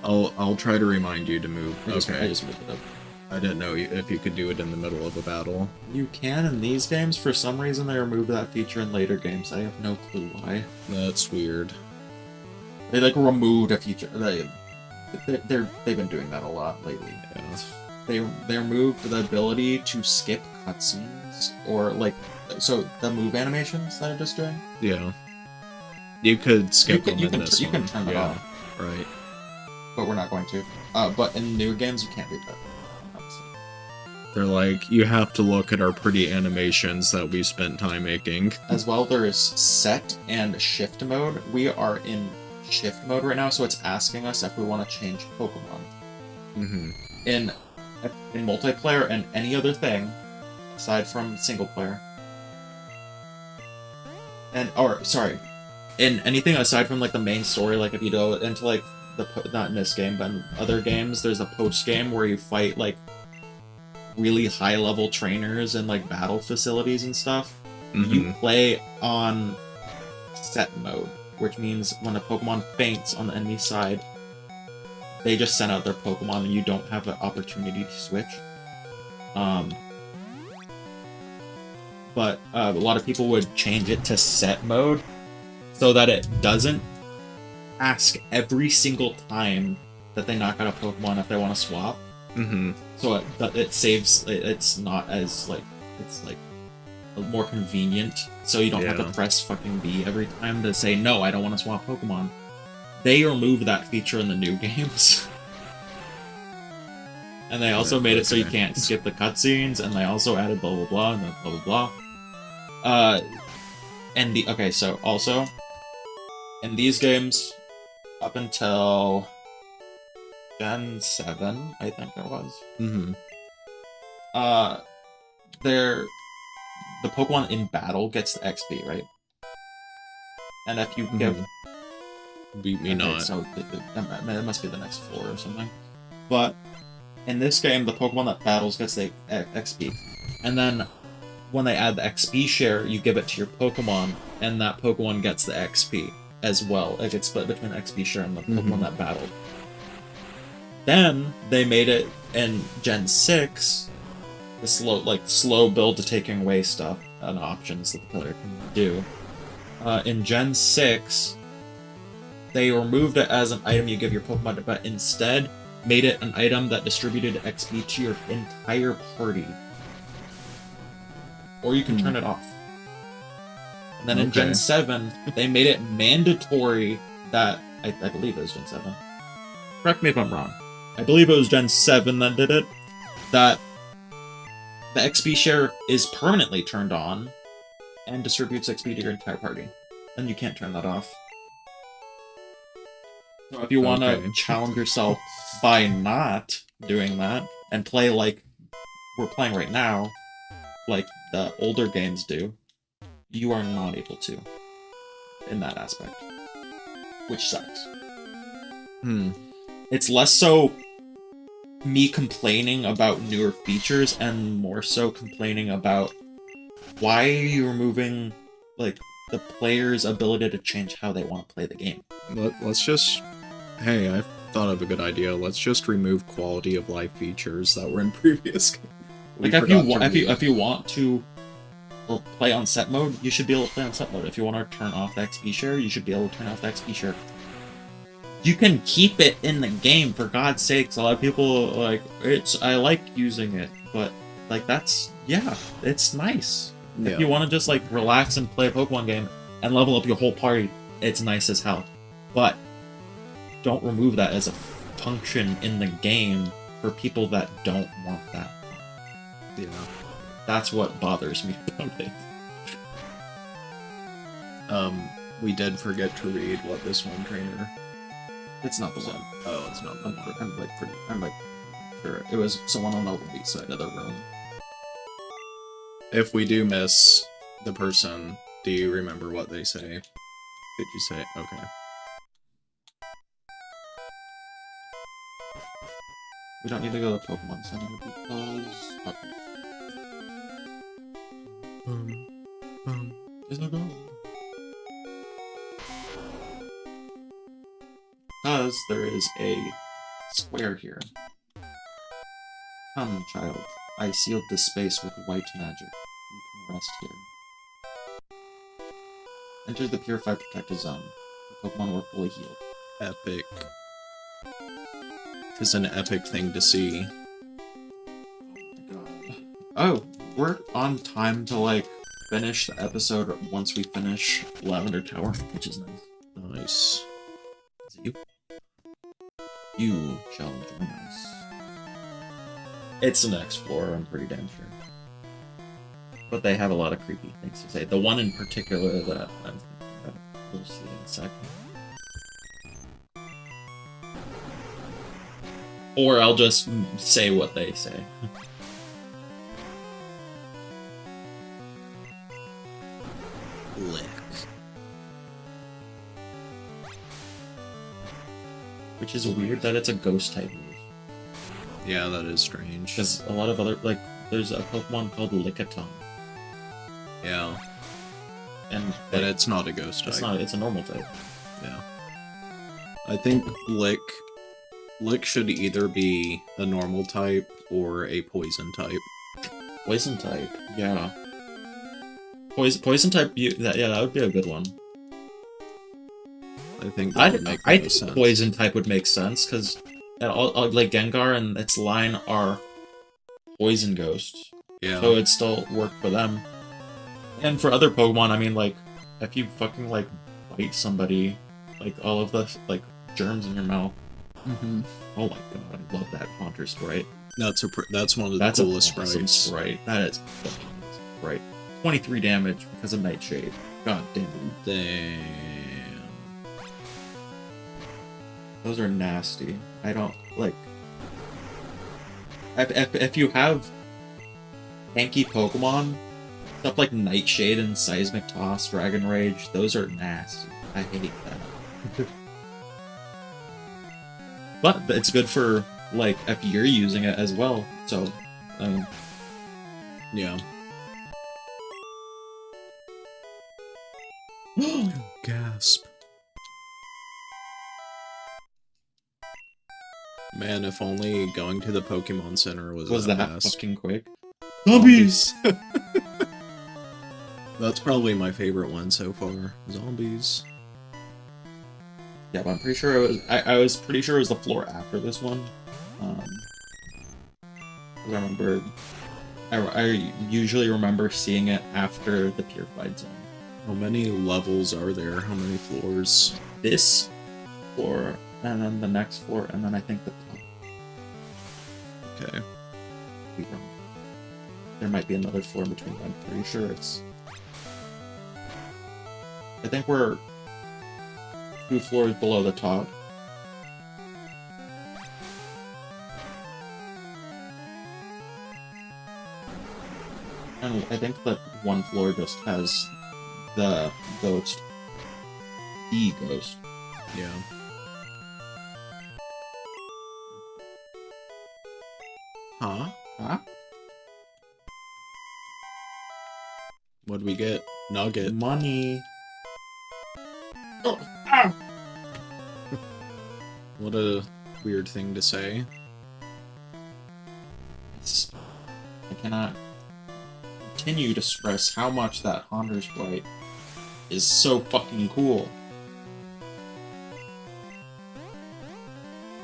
I'll try to remind you to move. I just moved it up. I didn't know if you could do it in the middle of a battle. You can in these games. For some reason, they removed that feature in later games. I have no clue why. That's weird. They like removed a feature. They've been doing that a lot lately. Yeah. They removed the ability to skip cutscenes or like the move animations that are just doing. Yeah. You could skip them in this one. You can turn it off. Right. But we're not going to. But in new games, you can't do that. Obviously. They're like, you have to look at our pretty animations that we spent time making. As well, there is set and shift mode. We are in shift mode right now, so it's asking us if we want to change Pokemon. Mm-hmm. In multiplayer and any other thing, aside from single player. In anything aside from like the main story, like if you go into like not in this game, but in other games, there's a post game where you fight like really high level trainers in like battle facilities and stuff. Mm-hmm. You play on set mode, which means when a Pokemon faints on the enemy side, they just send out their Pokemon and you don't have the opportunity to switch. But a lot of people would change it to set mode so that it doesn't ask every single time that they knock out a Pokemon if they want to swap. Mm-hmm. So it saves. It's not as like it's like more convenient. So you don't have to press fucking B every time to say no. I don't want to swap Pokemon. They removed that feature in the new games. And they also made it so you can't skip the cutscenes, and they also added blah blah blah and then blah blah blah. So also in these games, up until Gen 7, I think it was. Mm-hmm. The Pokemon in battle gets the XP, right? And if you give Beat me not. So it must be the next floor or something. But in this game, the Pokemon that battles gets the XP. And then when they add the XP share, you give it to your Pokemon, and that Pokemon gets the XP as well. It gets split between XP share and the Pokemon that battled. Then they made it in Gen 6, the slow build to taking away stuff and options that the player can do. In Gen 6, they removed it as an item you give your Pokemon, but instead made it an item that distributed XP to your entire party. Or you can turn it off. And then in Gen 7, they made it mandatory that... I believe it was Gen 7. Correct me if I'm wrong. I believe it was Gen 7 that did it. That the XP share is permanently turned on and distributes XP to your entire party. And you can't turn that off. So if you want to challenge yourself by not doing that and play like we're playing right now, like the older games do, you are not able to in that aspect, which sucks. It's less so me complaining about newer features and more so complaining about why are you removing like the player's ability to change how they want to play the game. Let's just... Hey, I've thought of a good idea. Let's just remove quality of life features that were in previous games. Like if you want to play on set mode, you should be able to play on set mode. If you want to turn off the XP share, you should be able to turn off the XP share. You can keep it in the game, for God's sakes. A lot of people like I like using it, but like it's nice. Yeah. If you want to just like relax and play a Pokemon game and level up your whole party, it's nice as hell. But don't remove that as a function in the game for people that don't want that. Yeah. That's what bothers me about it. We did forget to read what this one trainer. It's not the one. Oh, it's not the one. I'm like sure it was someone on the right side of the room. If we do miss the person, do you remember what they say? Did you say? Okay. We don't need to go to the Pokemon Center because... Is there go? Because there is a square here. Come, child. I sealed this space with white magic. You can rest here. Enter the Purified Protected Zone. The Pokemon were fully healed. Epic. It's an epic thing to see. Oh, we're on time to, like, finish the episode once we finish Lavender Tower, which is nice. Nice. Is it you? You shall join us. It's the next floor, I'm pretty damn sure. But they have a lot of creepy things to say. The one in particular that we'll see in a second. Or I'll just say what they say. Lick. Which is weird that it's a ghost type move. Yeah, that is strange. Because a lot of other, like, there's a Pokemon called Lickitung. Yeah. But it's not a ghost type. It's not, it's a normal type. Yeah. I think Lick should either be a normal type or a poison type. Poison type, yeah. Poison type, that would be a good one. I think that would make I no think sense. poison type would make sense because like Gengar and its line are poison ghosts, Yeah. so it'd still work for them. And for other Pokemon, I mean, like if you fucking like bite somebody, like all of the like germs in your mouth. Mm-hmm. Oh my god, I love that Haunter sprite. That's one of the That's coolest a awesome sprites. sprite. That is fucking awesome sprite. 23 damage because of Nightshade. God damn it. Damn. Those are nasty. I don't like. If you have tanky Pokemon, stuff like Nightshade and Seismic Toss, Dragon Rage, those are nasty. I hate that. But it's good for, like, if you're using it as well. So, I mean, Yeah. Gasp. Man, if only going to the Pokemon Center was that fast. fucking quick? Zombies! That's probably my favorite one so far. Zombies. Yeah, but I'm pretty sure it was. I was pretty sure it was the floor after this one. I remember. I usually remember seeing it after the Purified Zone. How many levels are there? How many floors? This floor, and then the next floor, and then I think the top. Okay. Be wrong. There might be another floor between. I'm pretty sure it's. I think we're 2 floors below the top. And I think that one floor just has the ghost. The ghost. Yeah. Huh? Huh? What'd we get? Nugget. Money. Oh, ow! What a weird thing to say. I cannot continue to stress how much that Haunter sprite is so fucking cool.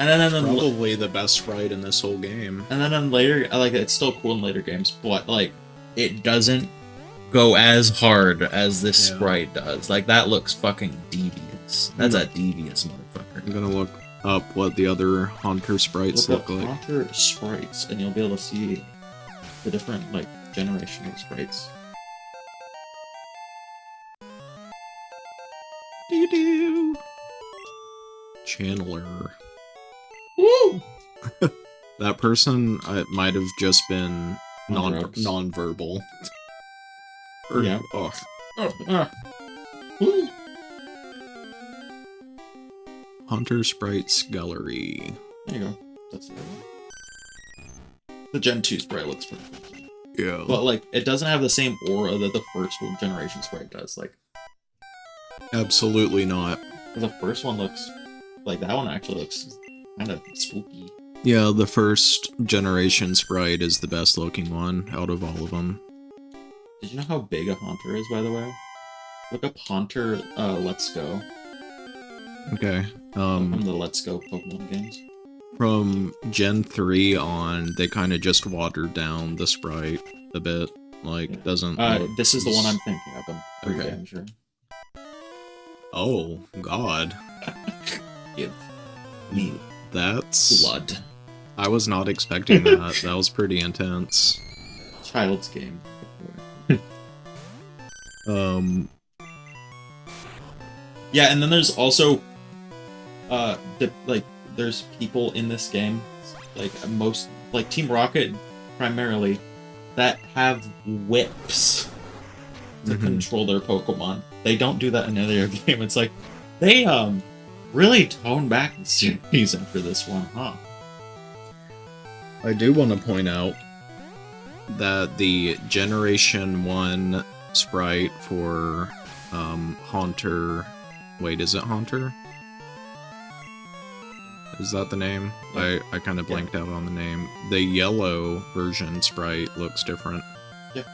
And then Probably the best sprite in this whole game. and then in later, like it's still cool in later games, but like it doesn't go as hard as this sprite does. Like that looks fucking devious. That's a devious motherfucker. I'm gonna look up what the other Haunter sprites look like. Haunter sprites, and you'll be able to see the different like generational sprites. Doo-doo. Channeler. Woo! That person might have just been non-verbal. Yeah. Oh. Woo! Haunter Sprites Gallery. There you go. That's the one. The Gen 2 sprite looks pretty cool. Yeah. But like it doesn't have the same aura that the first generation sprite does. Like absolutely not. the first one looks like that one actually looks kind of spooky. Yeah, the first generation sprite is the best looking one out of all of them. Did you know how big a Haunter is, by the way? Look up Haunter Let's Go. Okay. From the Let's Go Pokemon games. From Gen 3 on, they kind of just watered down the sprite a bit. Like, doesn't look this is the one I'm thinking of. I'm pretty Okay. damn sure. Oh, God. Give me That's... blood. I was not expecting that. That was pretty intense. Child's game. Yeah, and then there's also there's people in this game, like most like Team Rocket primarily, that have whips to control their Pokemon. They don't do that in any other game. It's like they really toned back the series after this one, huh? I do want to point out that the Generation 1 sprite for Haunter... Wait, is it Haunter? Is that the name? Yeah. I kind of blanked out on the name. The yellow version sprite looks different. Yeah.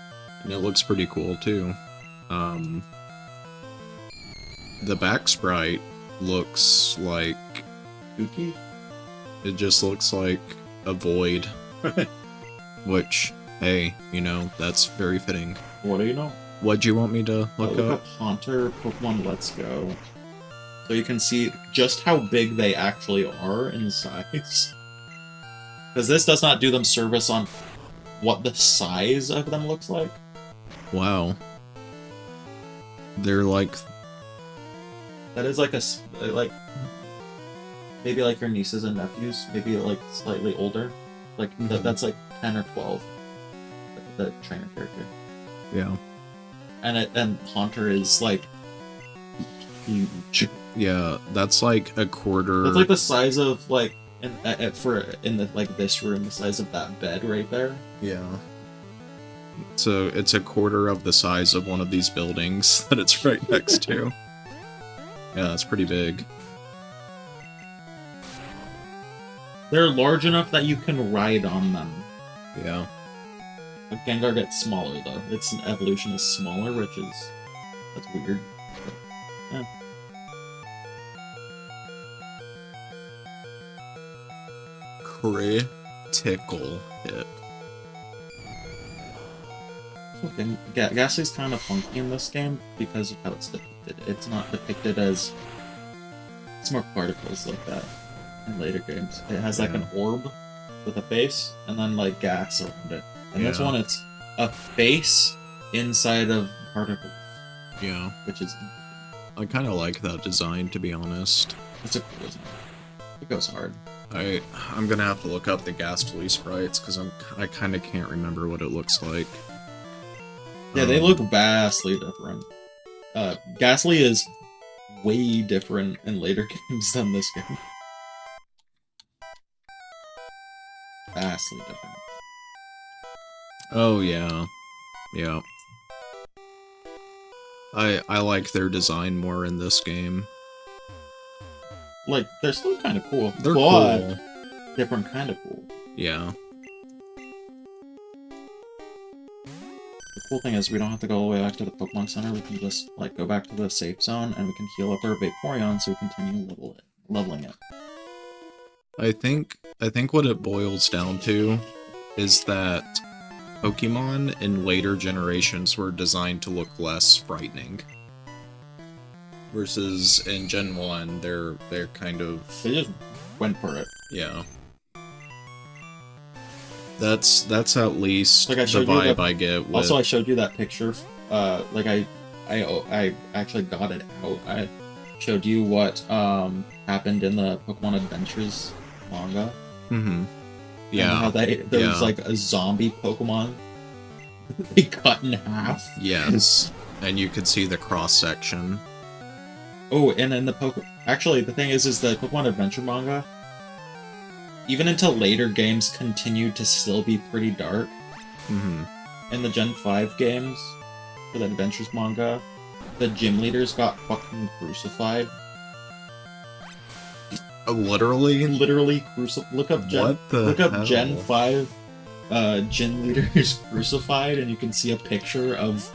And it looks pretty cool, too. The back sprite looks like... Spooky? It just looks like a void. Which, hey, you know, that's very fitting. What do you know? What'd you want me to look up? Haunter Pokemon Let's Go. So you can see just how big they actually are in size. Because this does not do them service on what the size of them looks like. Wow. They're like... That is like like maybe like your nieces and nephews, maybe like slightly older. Like that's like 10 or 12. The trainer character. Yeah. And Haunter is like huge. Yeah, that's like a quarter... That's like the size of like in the like this room, the size of that bed right there. Yeah. So it's a quarter of the size of one of these buildings that it's right next to. Yeah, it's pretty big. They're large enough that you can ride on them. Yeah. But Gengar gets smaller though. Its evolution is smaller, which is that's weird. But, yeah. Critical hit. Ghastly's kind of funky in this game because of how it's depicted. It's not depicted as... It's more particles like that in later games. It has like an orb with a face and then like gas around it. And this one, it's a face inside of particles. Yeah. Which is... I kind of like that design, to be honest. It's a cool design. It goes hard. I'm gonna have to look up the Ghastly sprites, because I kind of can't remember what it looks like. Yeah, they look vastly different. Ghastly is way different in later games than this game. Vastly different. Oh, yeah. Yeah. I like their design more in this game. Like, they're still kind of cool. They're cool. Different kind of cool. Yeah. The cool thing is we don't have to go all the way back to the Pokemon Center. We can just, like, go back to the safe zone and we can heal up our Vaporeon so we continue leveling it. I think what it boils down to is that Pokemon in later generations were designed to look less frightening. Versus in Gen 1, they're kind of... They just went for it. Yeah. That's at least like the vibe I get with... Also, I showed you that picture. I actually got it out. I showed you what happened in the Pokemon Adventures manga. Mm-hmm. Yeah. And how there was like a zombie Pokemon they cut in half. Yes. And you could see the cross section. Oh, and then actually, the thing is the Pokemon Adventure manga, even until later games, continued to still be pretty dark. Mm-hmm. In the Gen 5 games, for the Adventures manga, the gym leaders got fucking crucified. Literally? Literally crucified. Look up Gen 5 gym leaders crucified, and you can see a picture of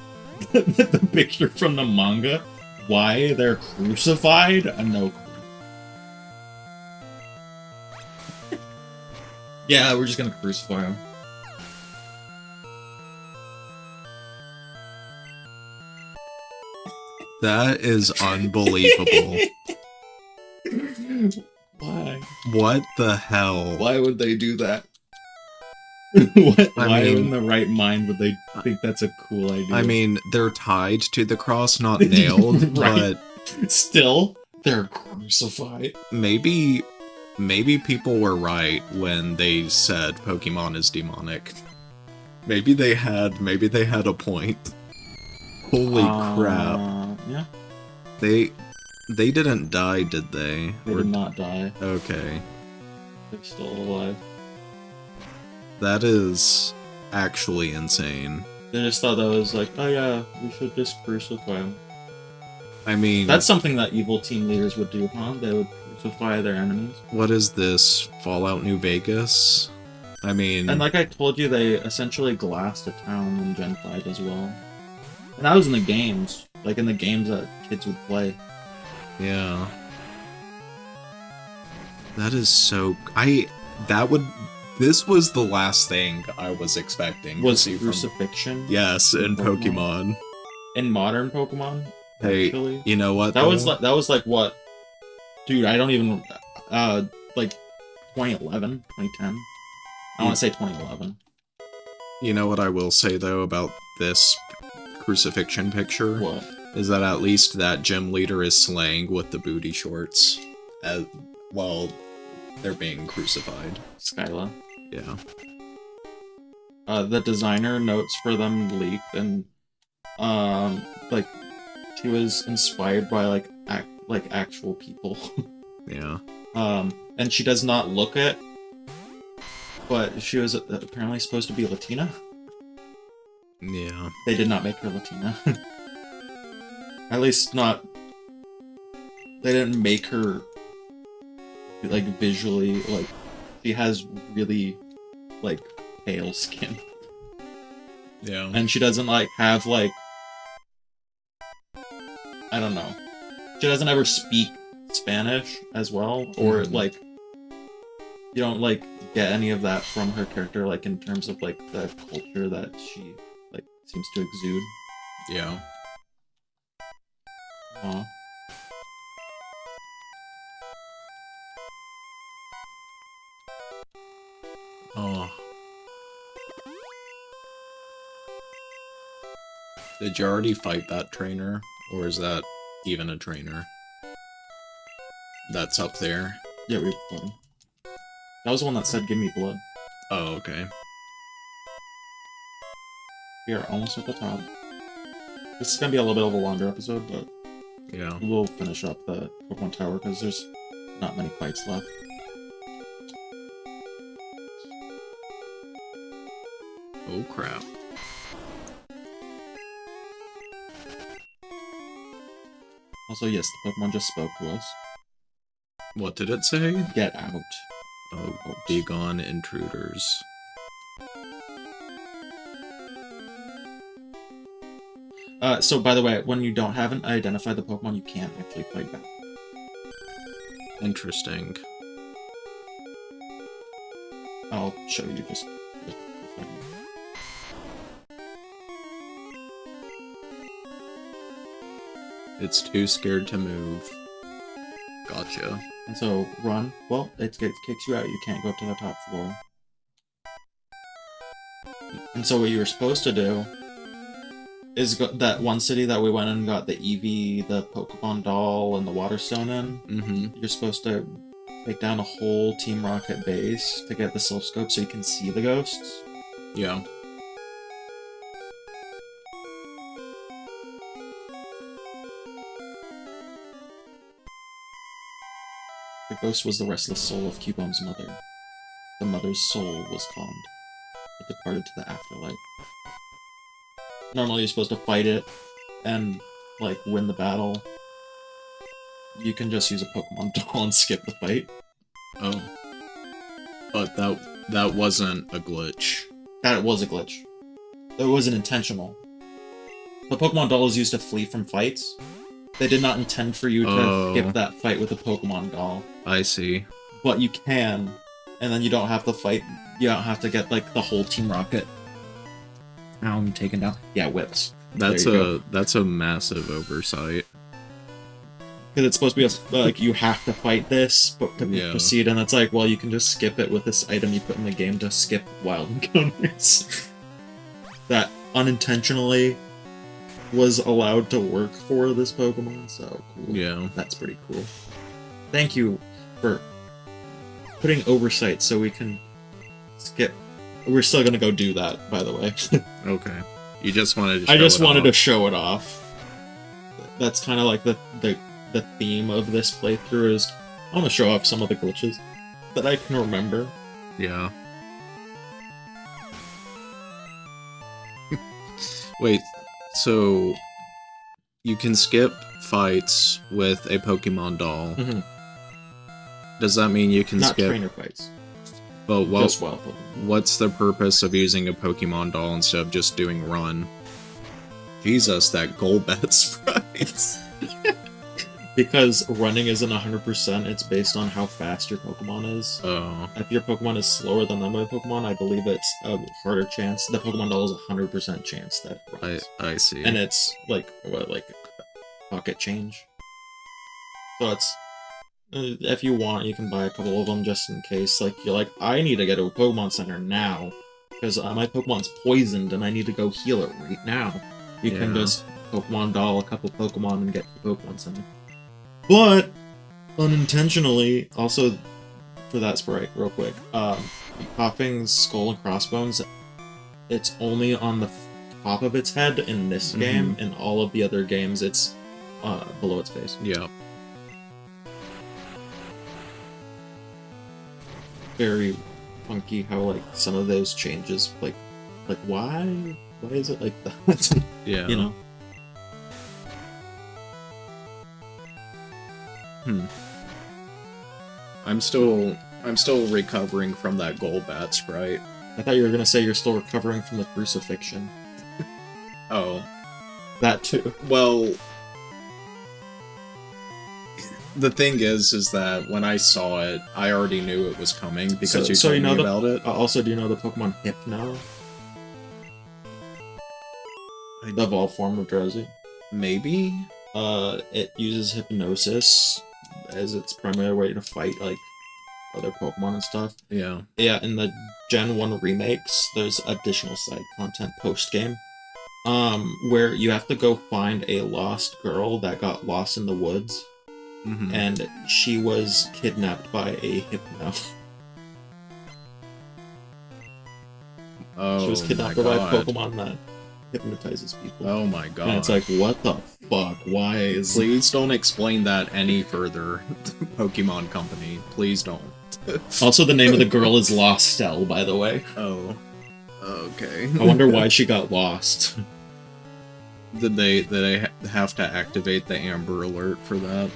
the picture from the manga. Why they're crucified? No clue. Yeah, we're just gonna crucify them. That is unbelievable. Why? What the hell? Why would they do that? Why in the right mind would they think that's a cool idea? I mean, they're tied to the cross, not nailed, right. But... Still, they're crucified. Maybe people were right when they said Pokemon is demonic. Maybe they had a point. Holy crap. Yeah. They didn't die, did they? They did not die. Okay. They're still alive. That is actually insane. They just thought that was like, oh yeah, we should just crucify him. I mean... That's something that evil team leaders would do, huh? They would crucify their enemies. What is this? Fallout New Vegas? I mean... And like I told you, they essentially glassed a town in Gen 5 as well. And that was in the games. Like in the games that kids would play. Yeah. That is so... This was the last thing I was expecting. Was crucifixion? Yes, in Pokemon. In modern Pokemon? Hey, actually? You know what? That was like what? Dude, I don't even... like 2011, 2010. I want to say 2011. You know what I will say, though, about this crucifixion picture? What? Is that at least that gym leader is slaying with the booty shorts while they're being crucified. Skyla. Yeah. The designer notes for them leaked, and like she was inspired by like actual people. Yeah. And she does not look it, but she was apparently supposed to be Latina. Yeah. They did not make her Latina. At least not. They didn't make her like visually like. She has really like pale skin. Yeah. And she doesn't like have like, I don't know. She doesn't ever speak Spanish as well, or like you don't like get any of that from her character, like in terms of like the culture that she like seems to exude. Yeah. Aw. Oh. Did you already fight that trainer? Or is that even a trainer? That's up there. Yeah, we fought him. That was the one that said, "Give me blood." Oh, okay. We are almost at the top. This is gonna be a little bit of a longer episode, but yeah, we'll finish up the Pokemon Tower because there's not many fights left. Oh crap. Also, yes, the Pokemon just spoke to us. What did it say? Get out. Oh, be gone, intruders. So, by the way, when you haven't identified the Pokemon, you can't actually fight back. Interesting. I'll show you just. It's too scared to move. Gotcha. And so run. Well, it kicks you out. You can't go up to the top floor. And so what you were supposed to do is go that one city that we went and got the Eevee, the Pokemon doll, and the Water Stone in. Mm-hmm. You're supposed to take down a whole Team Rocket base to get the Silph Scope so you can see the ghosts. Yeah. The ghost was the restless soul of Cubone's mother. The mother's soul was calmed. It departed to the afterlife. Normally you're supposed to fight it and, like, win the battle. You can just use a Pokemon doll and skip the fight. Oh. But that wasn't a glitch. That was a glitch. It wasn't intentional. The Pokemon doll is used to flee from fights. They did not intend for you to skip that fight with a Pokemon doll. I see. But you can, and then you don't have to fight. You don't have to get, like, the whole Team Rocket taken down. Yeah, whips. That's a massive oversight. Because it's supposed to be like you have to fight this, but to proceed, and it's like, well, you can just skip it with this item you put in the game to skip wild encounters. That unintentionally was allowed to work for this Pokemon, so cool. Yeah. That's pretty cool. Thank you for putting oversight so we can skip. We're still gonna go do that, by the way. Okay. You just wanted to I just wanted to show it off. That's kind of like the theme of this playthrough is I want to show off some of the glitches that I can remember. Yeah. Wait, so you can skip fights with a Pokemon doll. Mm-hmm. Does that mean you can Not skip trainer fights? But Just wild Pokemon. what's the purpose of using a Pokemon doll instead of just doing run? Jesus, that Golbat sprite. Because running isn't 100%, it's based on how fast your Pokemon is. Oh. If your Pokemon is slower than other Pokemon, I believe it's a harder chance. The Pokemon doll is a 100% chance that it runs. I see. And it's like pocket change. So it's if you want, you can buy a couple of them just in case. Like you're like, I need to get to a Pokemon Center now because my Pokemon's poisoned and I need to go heal it right now. You can just Pokemon doll a couple Pokemon and get to the Pokemon Center. But unintentionally, also for that sprite, real quick, Coughing's Skull and Crossbones, it's only on the top of its head in this game. In all of the other games, it's below its face. Yeah. Very funky how like some of those changes, like why is it like that? Yeah. You know. I'm still recovering from that Golbat sprite. I thought you were gonna say you're still recovering from the crucifixion. Oh. That too. Well, the thing is that when I saw it, I already knew it was coming because you told me about it. Also, do you know the Pokemon Hypno? The evolved form of Drowsy? Maybe? It uses Hypnosis as its primary way to fight, like, other Pokemon and stuff. Yeah. Yeah, in the Gen 1 remakes, there's additional side content post-game. Where you have to go find a lost girl that got lost in the woods. And she was kidnapped by a Hypno. Oh, she was kidnapped by a Pokemon that hypnotizes people. Oh my god. And it's like, what the fuck? Why is... Please don't explain that any further, Pokemon Company. Please don't. Also, the name of the girl is Lostel, by the way. Oh. Okay. I wonder why she got lost. Did they have to activate the Amber Alert for that?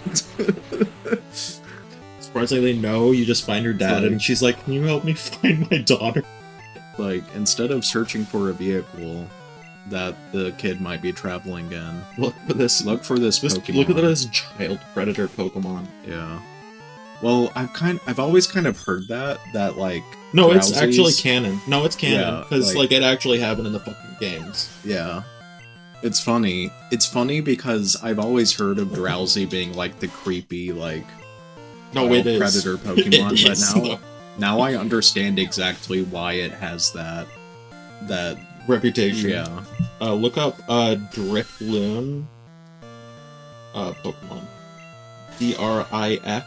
Surprisingly, no. You just find her dad, and she's like, "Can you help me find my daughter?" Like, instead of searching for a vehicle that the kid might be traveling in, look for this Pokemon. Look at this child predator Pokemon. Yeah. Well, I've always kind of heard that like No, it's actually Drowsies- canon. No, it's canon Yeah, because like- like it actually happened in the fucking games. Yeah. It's funny. It's funny because I've always heard of Drowsy being like the creepy like No, it is predator Pokemon, It but is, now though. now I understand exactly why it has that Reputation. yeah. Look up Drifloon Pokemon. DRIF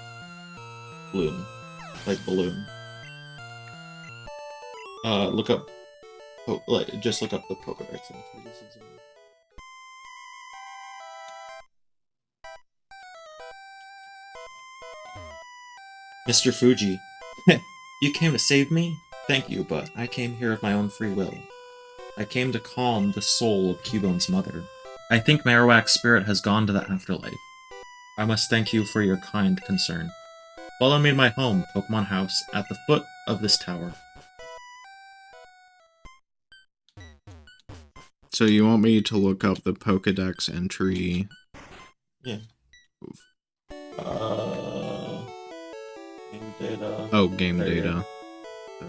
Loon. Like balloon. Look up just look up the Pokedex entries. Mr. Fuji, you came to save me? Thank you, but I came here of my own free will. I came to calm the soul of Cubone's mother. I think Marowak's spirit has gone to the afterlife. I must thank you for your kind concern. Follow me to my home, Pokemon House, at the foot of this tower. So you want me to look up the Pokedex entry? Yeah. Game data. Oh, game There you data.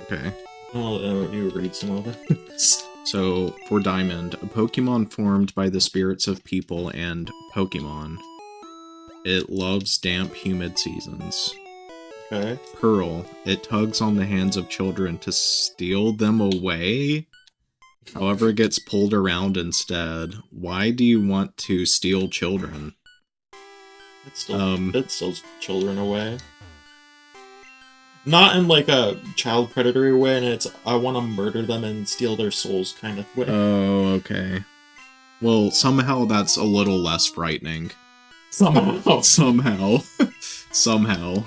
Okay. Well, you read some of it. So, for Diamond, a Pokemon formed by the spirits of people and Pokemon. It loves damp, humid seasons. Okay. Pearl, it tugs on the hands of children to steal them away. However, it gets pulled around instead. Why do you want to steal children? It still children away. Not in like a child predatory way, and it's I want to murder them and steal their souls kind of way. Oh, okay. Well, somehow that's a little less frightening. Somehow. Somehow.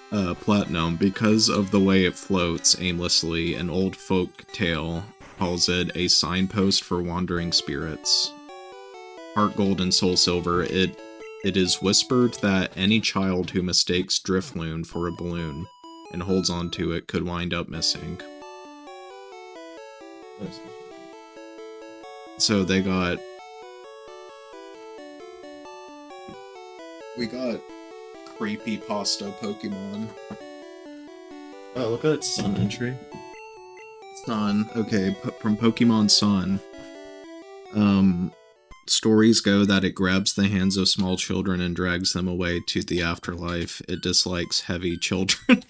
Platinum, because of the way it floats aimlessly, an old folk tale calls it a signpost for wandering spirits. Heart Gold and Soul Silver, it is whispered that any child who mistakes Drifloon for a balloon and holds onto it could wind up missing. So they got... We got creepypasta Pokemon. Oh, look at its Sun entry. Sun, okay, from Pokemon Sun. Stories go that it grabs the hands of small children and drags them away to the afterlife. It dislikes heavy children.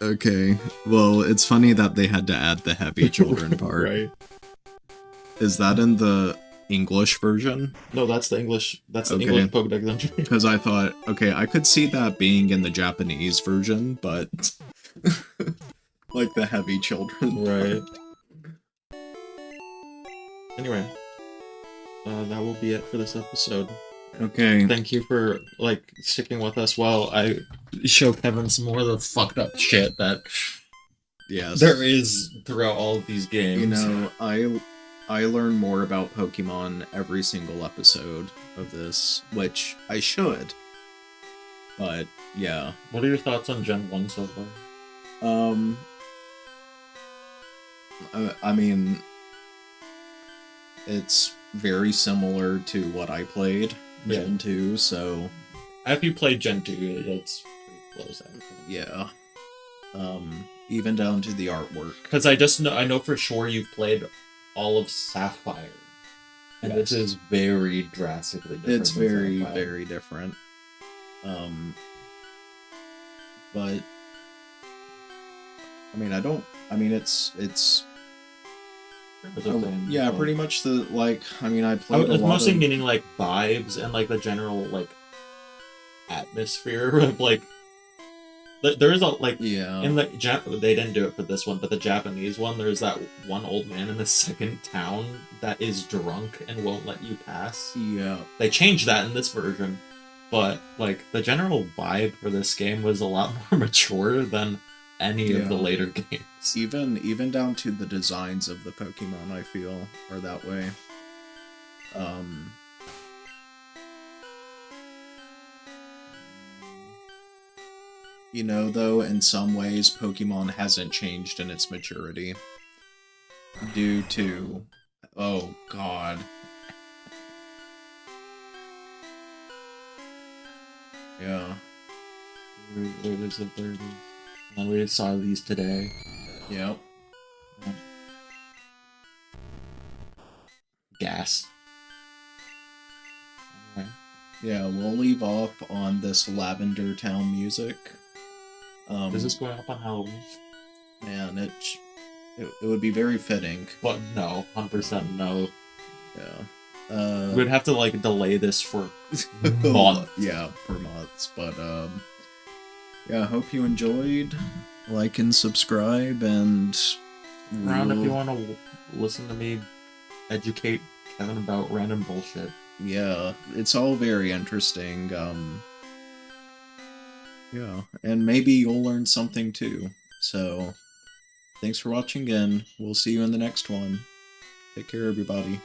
Okay, well, it's funny that they had to add the heavy children part. Right. Is that in the English version? No, that's the English. That's the Okay. English Pokedex entry. Because I thought, okay, I could see that being in the Japanese version, but like the heavy children. Right. Anyway, that will be it for this episode. Okay. Thank you for like sticking with us while I show Kevin some more of the fucked up shit that Yes. there is throughout all of these games. You know, I learn more about Pokemon every single episode of this, which I should. But yeah. What are your thoughts on Gen 1 so far? I mean, it's very similar to what I played Gen 2, so After you played Gen 2, it's pretty close actually. yeah. Even down to the artwork. Because I know for sure you've played all of Sapphire. And Yes. this is very drastically different. It's than very, Sapphire. very different. But I mean, it's yeah, pretty much the I mean, I played a It's lot mostly of... meaning like vibes and like the general like atmosphere of like there is a like Yeah. in the they didn't do it for this one, but the Japanese one, there's that one old man in the second town that is drunk and won't let you pass. Yeah. They changed that in this version, but like the general vibe for this game was a lot more mature than any of the Yeah. later games. Even down to the designs of the Pokemon, I feel, are that way. You know, though, in some ways, Pokemon hasn't changed in its maturity. Due to... Oh, God. Yeah. There's a 30. And we saw these today. Yep. Gas. Anyway. Yeah, we'll leave off on this Lavender Town music. Is this going up on Halloween? Man, it would be very fitting. But no, 100% no. Yeah. We'd have to like delay this for months. Yeah, for months. But yeah, I hope you enjoyed. Like and subscribe, and Around if you want to listen to me educate Kevin about random bullshit. Yeah, it's all very interesting. Yeah, and maybe you'll learn something too. So, thanks for watching again. We'll see you in the next one. Take care, everybody.